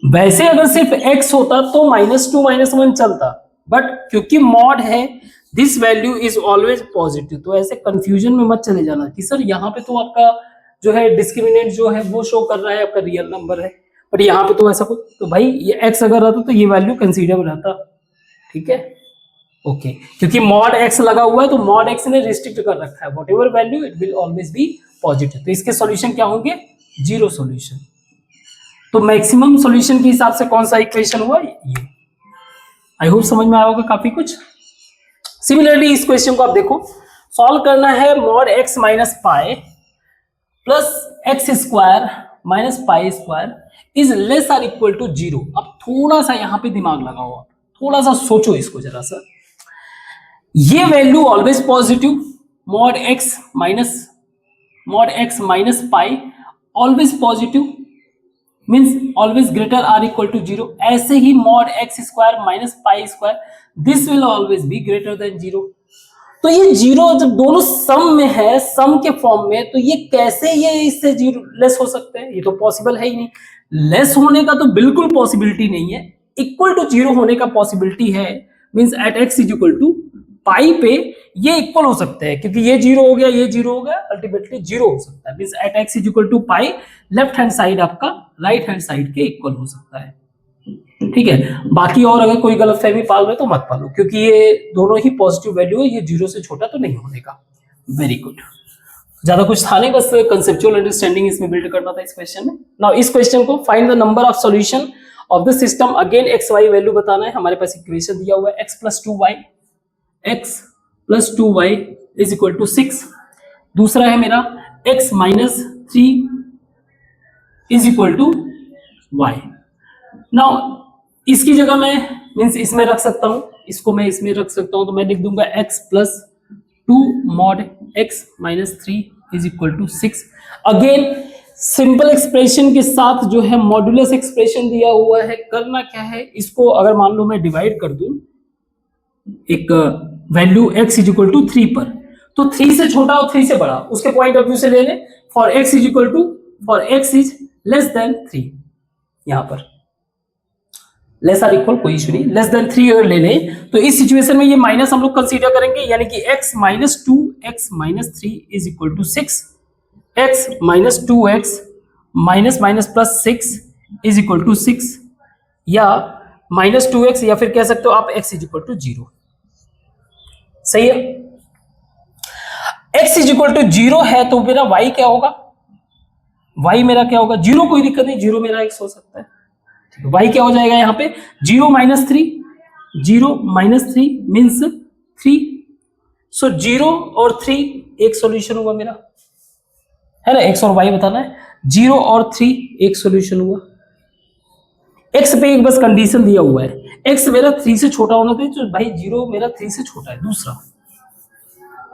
वैसे अगर सिर्फ x होता तो -2 -1 चलता, बट क्योंकि मॉड है this value is always positive, तो ऐसे कंफ्यूजन में मत चले जाना कि सर यहाँ पे तो आपका जो है डिस्क्रिमिनेंट जो है वो शो कर रहा है आपका रियल नंबर है, बट यहाँ पे तो ऐसा कुछ, तो भाई ये x अगर रहता तो ये वैल्यू कंसीडरेबल रहता, ठीक है। ओके, क्योंकि मॉड x लगा हुआ है तो मॉड x ने रिस्ट्रिक्ट कर रखा है, what ever value it will always B positive, तो इसके सॉल्यूशन क्या होंगे, 0 सॉल्यूशन। तो मैक्सिमम सॉल्यूशन के हिसाब से कौन सा इक्वेशन हुआ, ये। आई होप समझ में आया होगा काफी कुछ। सिमिलरली इस क्वेश्चन को आप देखो, सॉल्व करना है mod x minus pi plus x square minus pi square is less or equal to 0। अब थोड़ा सा यहां पे दिमाग लगाओ, आप थोड़ा सा सोचो इसको जरा सा। ये value always positive, mod x minus pi always positive means always greater or equal to 0। ऐसे ही mod x square minus pi square this will always be greater than 0। तो ये 0 जब दोनों सम में है, सम के फॉर्म में, तो ये कैसे ये इससे 0 लेस हो सकते हैं, ये तो पॉसिबल है ही नहीं। लेस होने का तो बिल्कुल पॉसिबिलिटी नहीं है, इक्वल टू 0 होने का पॉसिबिलिटी है, means at x is equal to pi पे ये इक्वल हो सकते हैं, क्योंकि ये 0 हो गया ये 0 हो गया, अल्टीमेटली 0 हो सकता है, means at x is equal to pi left hand side आपका राइट हैंड साइड के इक्वल हो सकता है, ठीक है। बाकी और अगर कोई गलतफहमी पाल रहे तो मत पालो, क्योंकि ये दोनों ही पॉजिटिव वैल्यू है, ये 0 से छोटा तो नहीं होने का। वेरी गुड, ज्यादा कुछ था नहीं, बस कंसेप्चुअल अंडरस्टैंडिंग इसमें बिल्ड करना था इस क्वेश्चन में। नाउ इस क्वेश्चन को find the number of solution of the system, again x y value बताना है। हमारे पास इक्वेशन दिया हुआ है x plus 2y is equal to 6। दूसरा है मेरा x minus 3 is equal to y। Now इसकी जगह मैं मीन्स इसमें रख सकता हूं, इसको मैं इसमें रख सकता हूं, तो मैं लिख दूंगा x plus 2 mod x minus 3 is equal to 6। Again simple expression के साथ जो है मॉड्यूलस एक्सप्रेशन दिया हुआ है, करना क्या है, इसको अगर मान लो मैं डिवाइड कर दूं एक value x is equal to 3 पर, तो 3 से छोटा और 3 से बड़ा उसके पॉइंट ऑफ व्यू से ले लें, for x is equal to for x is less than 3, यहां पर लेस आर इक्वल कोई इशू नहीं, लेस देन 3 अगर ले लें तो इस सिचुएशन में ये माइनस हम लोग कंसीडर करेंगे, यानी कि x minus 2 x minus 3 is equal to 6, x minus 2x minus minus plus 6 is equal to 6, या माइनस 2x, या फिर कह सकते हो आप x इज इक्वल टू 0। सही है, x इज इक्वल टू 0 है तो मेरा y क्या होगा, y मेरा क्या होगा, 0 कोई दिक्कत नहीं, 0 मेरा x हो सकता है, y क्या हो जाएगा यहाँ पे 0 माइनस 3, 0 माइनस 3 मीन्स 3, सो 0 और 3 एक सॉल्यूशन हुआ मेरा, है ना, x और y बताना है, 0 और 3 एक सॉल्यूशन हुआ। x पे एक बस कंडीशन दिया हुआ है, x मेरा 3 से छोटा होना चाहिए, तो भाई 0 मेरा 3 से छोटा है।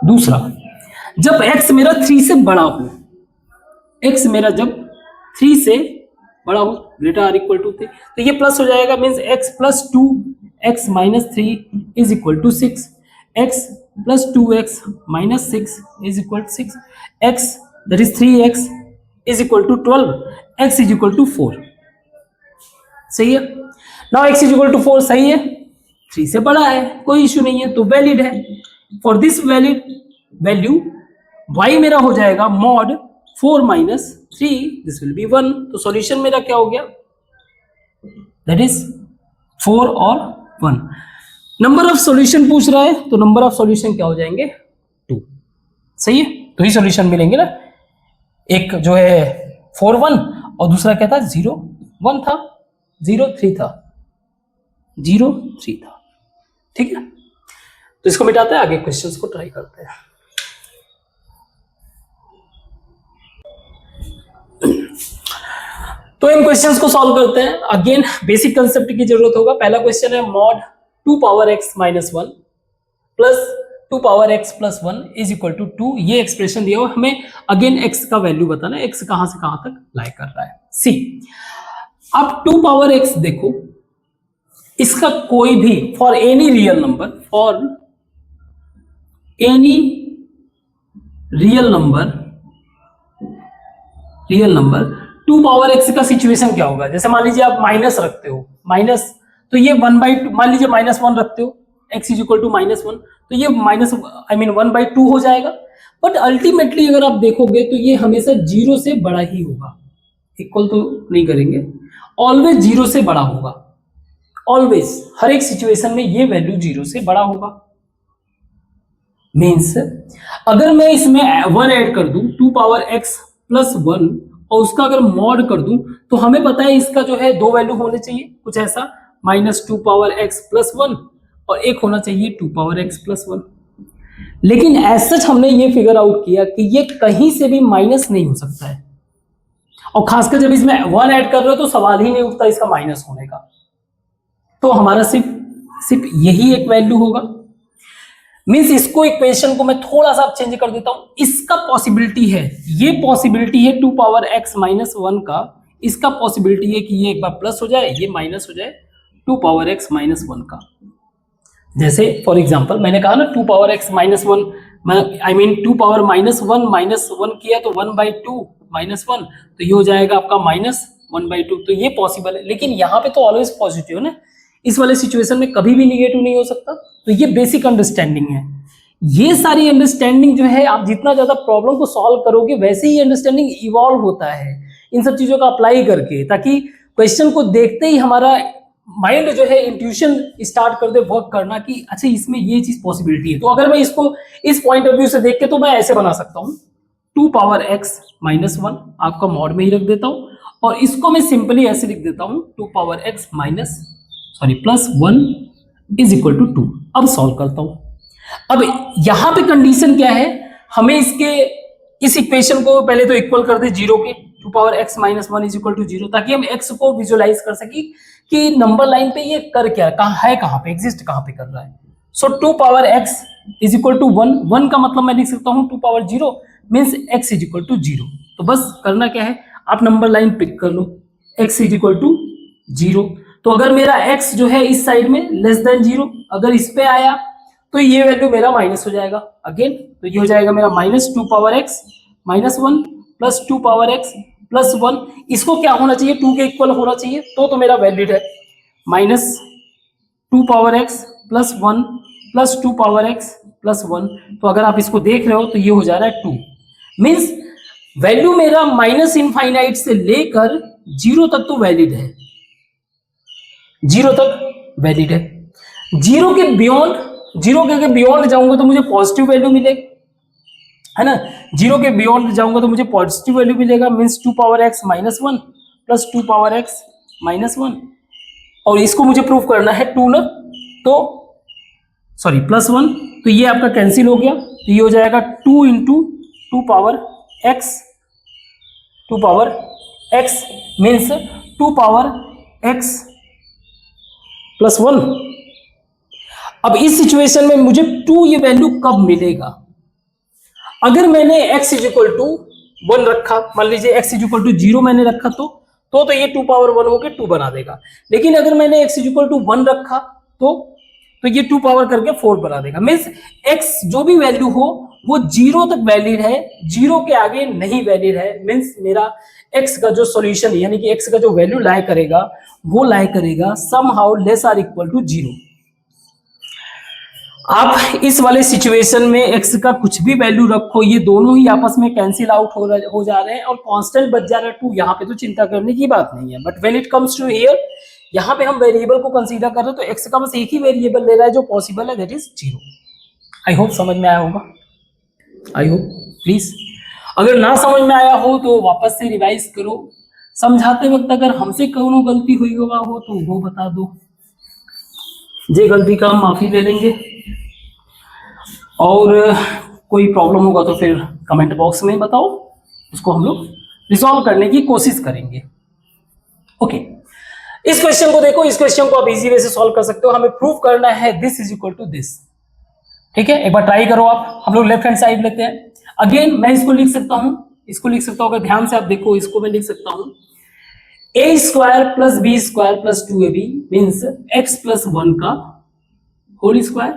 दूसरा जब x मेरा 3 से बड़ा हो, x मेरा जब 3 से बड़ा हो ग्रेटर आर इक्वल टू 3, तो ये प्लस हो जाएगा, means x plus 2 x minus 3 is equal to 6, x plus 2x minus 6 is equal to 6, x that is 3x is equal to 12, x is equal to 4। सही है, now x is equal to 4 सही है, 3 से बड़ा है कोई issue नहीं है, तो वैलिड है। For this valid value y मेरा हो जाएगा mod 4 minus 3 this will be 1, तो सॉल्यूशन मेरा क्या हो गया, दैट इज 4 और 1। नंबर ऑफ सॉल्यूशन पूछ रहा है, तो नंबर ऑफ सॉल्यूशन क्या हो जाएंगे 2। सही है, तो ही सॉल्यूशन मिलेंगे ना। एक जो है 4 1 और दूसरा क्या था 0 1 था, 0 3 था, 0 3 था। ठीक है, तो इसको मिटाते हैं, आगे क्वेश्चंस को ट्राई करते हैं। तो इन क्वेश्चंस को सॉल्व करते हैं। अगेन बेसिक कंसेप्ट की जरूरत होगा। पहला क्वेश्चन है mod 2 power x minus 1 plus 2 power x plus 1 is equal to 2। ये एक्सप्रेशन दिया हुआ, हमें अगेन x का वैल्यू बताना है, x कहां से कहां तक लाई कर रहा है। सी, अब 2 पावर x देखो, इसका कोई भी for any real number, for any real number 2 power x का सिचुएशन क्या होगा। जैसे मान लीजिए आप माइनस रखते हो, माइनस, तो ये 1/2, मान लीजिए -1 रखते हो, x इज इक्वल टू -1, तो ये माइनस 1/2 हो जाएगा। बट अल्टीमेटली अगर आप देखोगे तो ये हमेशा 0 से बड़ा ही होगा, इक्वल तो नहीं करेंगे, ऑलवेज 0 से बड़ा होगा, ऑलवेज, हर एक सिचुएशन में ये वैल्यू 0 से बड़ा होगा। मीन्स अगर मैं इसमें 1 ऐड कर दूं 2 पावर x प्लस 1 और उसका अगर मॉड कर दूं, तो हमें पता है इसका जो है 2 वैल्यू होने चाहिए, कुछ ऐसा -2 पावर x प्लस 1 और एक होना चाहिए 2 पावर x प्लस 1। लेकिन एज सच हमने ये फिगर आउट किया कि ये कहीं से भी माइनस नहीं हो सकता है, और खासकर जब इसमें 1 ऐड कर रहे हो तो सवाल ही नहीं उठता इसका माइनस होने का। तो हमारा सिर्फ यही एक वैल्यू होगा। मीन्स इसको इक्वेशन को मैं थोड़ा सा चेंज कर देता हूं, इसका पॉसिबिलिटी है, ये पॉसिबिलिटी है 2 पावर x माइनस 1 का, इसका पॉसिबिलिटी है कि ये एक बार प्लस हो जाए, ये माइनस हो जाए 2 पावर x माइनस 1 का। जैसे फॉर एग्जांपल मैंने कहा ना 2 power x minus 1, I mean 2 power -1 किया तो 1/2 -1, तो ये हो जाएगा आपका -1/2, तो ये पॉसिबल है। लेकिन यहाँ पे तो ऑलवेज पॉजिटिव है ना, इस वाले सिचुएशन में कभी भी निगेटिव नहीं हो सकता। तो ये बेसिक अंडरस्टैंडिंग है। ये सारी अंडरस्टैंडिंग जो है, आप जितना ज्यादा प्रॉब्लम को सॉल्व करोगे वैसे ही अंडरस्टैंडिंग इवॉल्व होता है इन सब चीजों का अप्लाई करके, ताकि क्वेश्चन को देखते ही हमारा माइंड जो है इंट्यूशन स्टार्ट कर दे वर्क करना कि अच्छा इसमें ये चीज पॉसिबिलिटी है। तो अगर मैं इसको इस पॉइंट ऑफ व्यू से देख के, तो मैं ऐसे बना सकता हूँ 2 पावर x माइनस 1 आपका मॉड में ही रख देता हूँ, और इसको मैं सिंपली ऐसे लिख देता हूँ 2 power x plus 1 is equal to 2। अब सॉल्व करता हूं। अब यहां पे कंडीशन क्या है, हमें इस इक्वेशन को पहले तो इक्वल कर दे 0 के, 2 power x minus 1 is equal to 0, ताकि हम x को विजुअलाइज कर सके कि नंबर लाइन पे ये कर क्या है, कहां पे एग्जिस्ट कहां पे कर रहा है। So 2 power x is equal to 1 का मतलब मैं लिख सकता हूं 2 power 0 means x is equal to 0। तो बस करना क्या है, आप नंबर लाइन पिक कर लो, x इज इक्वल टू 0। तो अगर मेरा x जो है इस साइड में लेस देन 0, अगर इस पे आया तो ये वैल्यू मेरा माइनस हो जाएगा अगेन, तो ये हो जाएगा मेरा -2 power x minus 1 plus 2 power x plus 1। इसको क्या होना चाहिए, 2 के इक्वल होना चाहिए, तो मेरा वैलिड है -2 power x plus 1 plus 2 power x plus 1। तो अगर आप इसको देख रहे हो तो ये हो जा रहा है 2, मीन्स वैल्यू मेरा माइनस इनफाइनाइट से लेकर 0 तक तो वैलिड है, 0 तक वैलिड है। 0 के बियॉन्ड जाऊंगा तो मुझे पॉजिटिव वैल्यू मिलेगी, है ना। 0 के बियॉन्ड जाऊंगा तो मुझे पॉजिटिव वैल्यू मिलेगा, means 2 power x minus 1 plus 2 power x minus 1, और इसको मुझे प्रूव करना है 2 ना, तो सॉरी प्लस 1, तो ये आपका कैंसिल हो गया, तो ये हो जाएगा 2 into 2 power x means 2 power x plus 1। अब इस सिचुएशन में मुझे 2 ये वैल्यू कब मिलेगा, अगर मैंने x इज इक्वल टू 1 रखा, मान लीजिए x इज इक्वल टू 0 मैंने रखा, तो ये 2 पावर 1 होके 2 बना देगा। लेकिन अगर मैंने x इज इक्वल टू 1 रखा तो ये 2 पावर करके 4 बना देगा। मीन्स x जो भी वैल्यू हो वो 0 तक वैलिड है, 0 के आगे नहीं वैलिड है। मीन्स मेरा x का जो सॉल्यूशन यानी कि x का जो वैल्यू लाई करेगा वो लाई करेगा somehow less or equal to 0। आप इस वाले सिचुएशन में x का कुछ भी वैल्यू रखो, ये दोनों ही आपस में कैंसिल आउट हो जा रहे हैं और कांस्टेंट बच जा रहा है 2। यहाँ पे तो चिंता करने की बात नहीं है, but when it comes to here, यहाँ पे हम वेरिएबल को कंसीडर कर रहे हैं, तो x का बस एक ही वेरिएबल ले रहा है जो पॉसिबल है, दैट इज 0। आई होप समझ में आया होगा। आई होप प्लीज, अगर ना समझ में आया हो तो वापस से रिवाइज करो। समझाते वक्त अगर हमसे कोनो गलती हुई हुआ हो तो वो बता दो, जे गलती का हम माफी ले लेंगे, और कोई प्रॉब्लम होगा तो फिर कमेंट बॉक्स में बताओ, उसको हम लोग रिजॉल्व करने की कोशिश करेंगे। ओके, इस क्वेश्चन को देखो, इस क्वेश्चन को आप इजी वे से सॉल्व कर सकते हो। हमें प्रूव करना है this is equal to this, ठीक है, एक बार ट्राई करो आप। हम लोग लेफ्ट हैंड साइड लेते हैं। अगेन मैं इसको लिख सकता हूं, इसको लिख सकता हूं, अगर ध्यान से आप देखो इसको मैं लिख सकता हूं a square plus b square plus 2ab means x plus 1 का whole square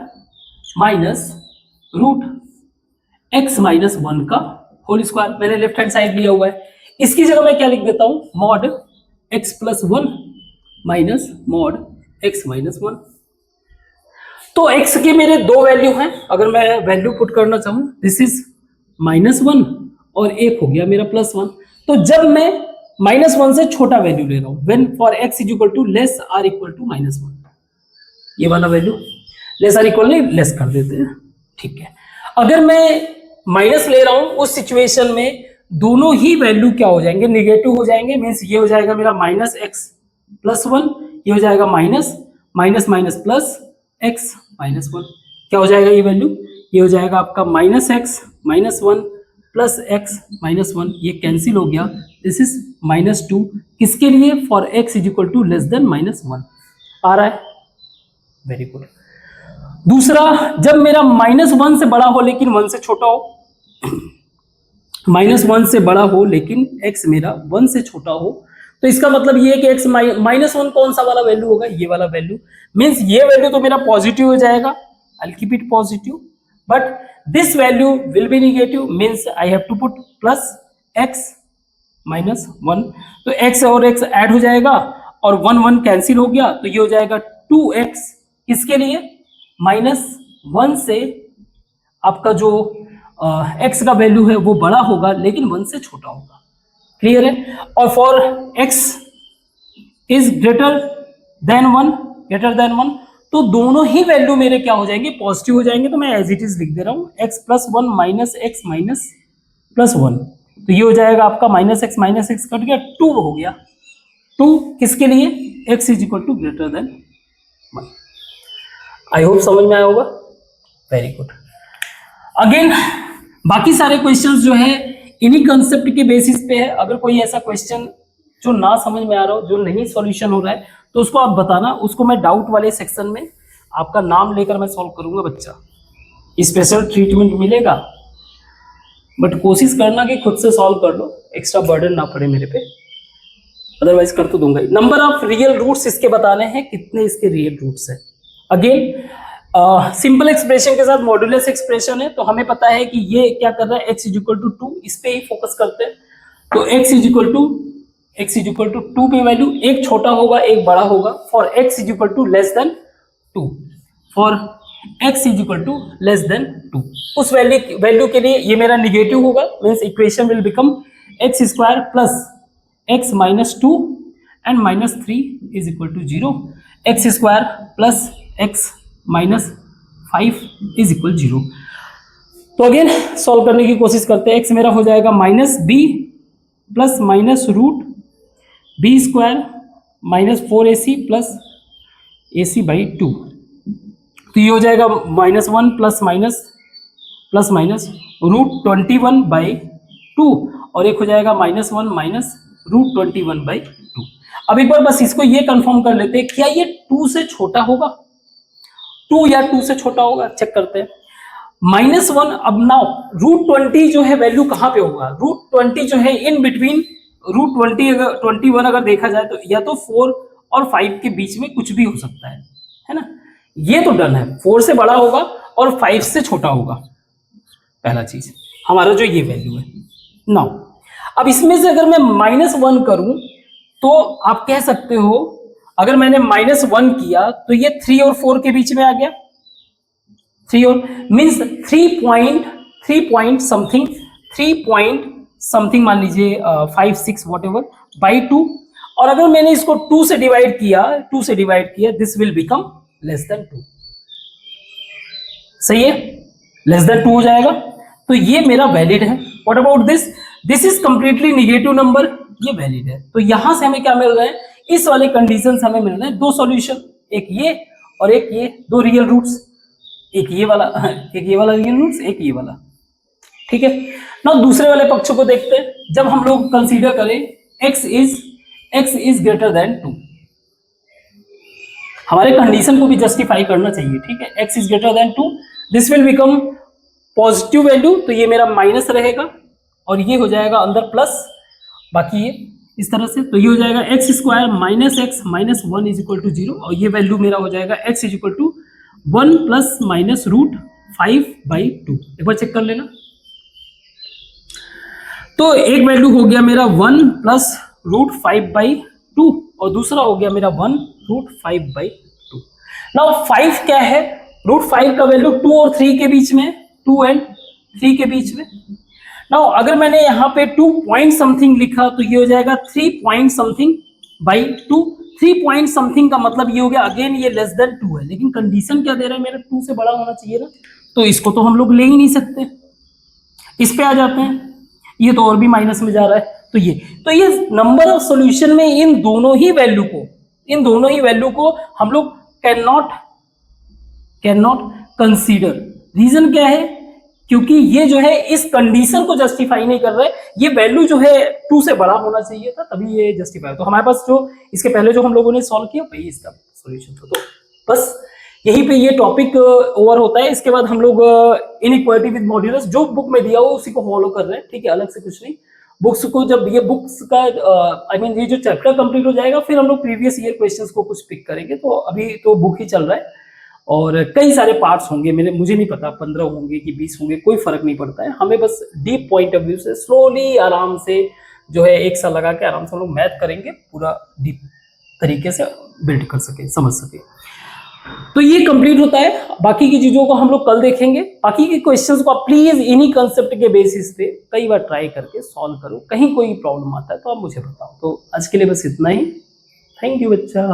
minus root x minus 1 का होल स्क्वायर। मैंने लेफ्ट हैंड साइड लिया हुआ है, इसकी जगह मैं क्या लिख देता हूं, mod x plus 1 minus mod x minus 1। तो x के मेरे दो वैल्यू हैं, अगर मैं वैल्यू पुट करना चाहूं दिस इज -1 और एक हो गया मेरा +1। तो जब मैं -1 से छोटा वैल्यू ले रहा हूं, when for x is equal to less or equal to -1, ये वाला वैल्यू लेस आर इक्वल नहीं लेस कर देते हैं, ठीक है। अगर मैं माइनस ले रहा हूं उस सिचुएशन में दोनों ही वैल्यू क्या हो जाएंगे, निगेटिव हो जाएंगे। मीन्स ये हो जाएगा मेरा -x+1, ये हो जाएगा minus minus minus plus x -1, क्या हो जाएगा ये वैल्यू, ये हो जाएगा आपका -x-1 प्लस x -1, ये कैंसिल हो गया। दिस इज -2 किसके लिए, for x is equal to less than -1 आ रहा है, वेरी गुड। दूसरा, जब मेरा -1 से बड़ा हो लेकिन 1 से छोटा हो, -1 से बड़ा हो लेकिन x मेरा 1 से छोटा हो, तो इसका मतलब ये है कि x -1 कौन सा वाला वैल्यू होगा, ये वाला वैल्यू। मीन्स ये वैल्यू तो मेरा पॉजिटिव हो जाएगा, I keep it positive, but this value will be negative, means I have to put plus x -1। तो x और x ऐड हो जाएगा और 1 कैंसिल हो गया, तो ये हो जाएगा 2x, किसके लिए, -1 से आपका जो x का वैल्यू है वो बड़ा होगा लेकिन 1 से छोटा होगा, क्लियर है। और for x is greater than 1, तो दोनों ही वैल्यू मेरे क्या हो जाएंगे, पॉजिटिव हो जाएंगे। तो मैं एज इट इज लिख दे रहा हूं x+1 माइनस x माइनस +1, तो ये हो जाएगा आपका -x कट गया, 2 हो गया। 2 किसके लिए, x is equal to greater than 1। I hope समझ में आया होगा, वेरी गुड। अगेन बाकी सारे क्वेश्चंस जो है इन्हीं कंसेप्ट के बेसिस पे है। अगर कोई ऐसा क्वेश्चन जो ना समझ में आ रहा हो, जो नहीं सॉल्यूशन हो रहा है, तो उसको आप बताना, उसको मैं डाउट वाले सेक्शन में आपका नाम लेकर मैं सॉल्व करूंगा बच्चा, स्पेशल ट्रीटमेंट मिलेगा। बट कोशिश करना कि खुद से सॉल्व कर लो, एक्स्ट्रा बर्डन ना पड़े मेरे पे, अदरवाइज कर तो दूंगा ही। नंबर ऑफ रियल रूट्स इसके बताने हैं, कितने इसके रियल रूट्स है। अगेन सिंपल एक्सप्रेशन के साथ मॉड्यूलस एक्सप्रेशन है, तो हमें पता है कि ये क्या कर रहा है, x इज इक्वल टू 2, इस पे ही फोकस करते हैं। तो x इज इक्वल टू 2 पे वैल्यू, एक छोटा होगा एक बड़ा होगा, for x is equal to less than 2, for x is equal to less than 2, उस वैल्यू के लिए ये मेरा निगेटिव होगा, means equation will become x square plus x minus 2 and -3 is equal to 0, x square plus x -5 is equal 0। तो again solve करने की कोशिश करते हैं। x मेरा हो जाएगा -b plus minus root b square -4ac plus ac/2, तो ये हो जाएगा -1 प्लस माइनस रूट 21/2, और एक हो जाएगा -1 माइनस रूट 21/2। अब एक बार बस इसको ये कंफर्म कर लेते हैं, क्या ये 2 से छोटा होगा, 2 या 2 से छोटा होगा, चेक करते हैं। -1, अब नाउ रूट 20 जो है वैल्यू कहाँ पे होगा, रूट 20 जो है इन बिटवीन रूट 21 अगर देखा जाए तो या तो 4 और 5 के बीच में कुछ भी हो सकता है ना। ये तो डन है, 4 से बड़ा होगा और 5 से छोटा होगा, पहला चीज हमारा जो ये वैल्यू है। नाउ अब इसमें से अगर मैं -1 करूं तो आप कह सकते हो, अगर मैंने -1 किया तो ये 3 और 4 के बीच में आ गया, 3 और मीन्स 3 समथिंग मान लीजिए 5 6 वॉट बाई 2, और अगर मैंने इसको 2 से डिवाइड किया this will become less than 2, सही है, लेस देन 2 हो जाएगा। तो ये मेरा वैलिड है। What about this, this is completely negative number, ये वैलिड है। तो यहां से हमें क्या मिल रहा है, इस वाले कंडीशन से हमें मिल रहे हैं दो सॉल्यूशन, एक ये और एक ये, दो रियल रूट्स, एक ये वाला रियल रूट्स, एक ये वाला, ठीक है ना। दूसरे वाले पक्ष को देखते हैं, जब हम लोग कंसीडर करें x इज ग्रेटर देन 2, हमारे कंडीशन को भी जस्टिफाई करना चाहिए, ठीक है। x is greater than 2, this will become positive value, तो ये मेरा माइनस रहेगा और ये हो जाएगा अंदर प्लस, बाकी ये इस तरह से, तो ये हो जाएगा x square minus x minus 1 is equal to 0, और ये वैल्यू मेरा हो जाएगा x is equal to 1 plus minus root 5/2। एक बार चेक कर लेना। तो एक वैल्यू हो गया मेरा 1 प्लस रूट 5/2 और दूसरा हो गया मेरा 1 रूट 5/2। नाउ 5 क्या है, रूट 5 का वैल्यू 2 और 3 के बीच में, 2 एंड 3 के बीच में। नाउ अगर मैंने यहाँ पे 2 पॉइंट समथिंग लिखा तो ये हो जाएगा 3 point something by 2। 3 point something का मतलब ये हो गया, अगेन ये लेस देन 2 है, लेकिन कंडीशन क्या दे रहा है, मेरा 2 से बड़ा होना चाहिए ना, तो इसको तो हम लोग ले ही नहीं सकते। इस पे आ जाते हैं, ये तो और भी माइनस में जा रहा है, तो ये नंबर ऑफ सॉल्यूशन में इन दोनों ही वैल्यू को हम लोग कैन नॉट कंसीडर। रीजन क्या है, क्योंकि ये जो है इस कंडीशन को जस्टिफाई नहीं कर रहा है, ये वैल्यू जो है 2 से बड़ा होना चाहिए था, तभी ये जस्टिफाई। तो हमारे पास जो इसके पहले जो हम लोगों ने सॉल्व किया वही इसका सॉल्यूशन था। तो बस यहीं पे ये टॉपिक ओवर होता है। इसके बाद हम लोग इनइक्वालिटी विद मॉड्यूलस जो बुक में दिया हो उसी को फॉलो कर रहे हैं, ठीक है, अलग से कुछ नहीं। बुक्स को जब ये बुक्स का ये जो चैप्टर कंप्लीट हो जाएगा, फिर हम लोग प्रीवियस ईयर क्वेश्चंस को कुछ पिक करेंगे। तो अभी तो बुक ही चल रहा है और कई सारे पार्ट्स होंगे, मुझे नहीं पता 15 होंगे कि 20 होंगे, कोई फर्क नहीं पड़ता है। हमें बस डीप पॉइंट ऑफ व्यू से स्लोली आराम से जो है एक साल लगा के आराम से हम लोग मैथ करेंगे, पूरा डीप तरीके से बिल्ड कर सके, समझ सके। तो ये कंप्लीट होता है। बाकी की चीजों को हम लोग कल देखेंगे। बाकी के क्वेश्चंस को आप प्लीज इन्हीं कंसेप्ट के बेसिस पे कई बार ट्राई करके सॉल्व करो। कहीं कोई प्रॉब्लम आता है तो आप मुझे बताओ। तो आज के लिए बस इतना ही। थैंक यू बच्चा।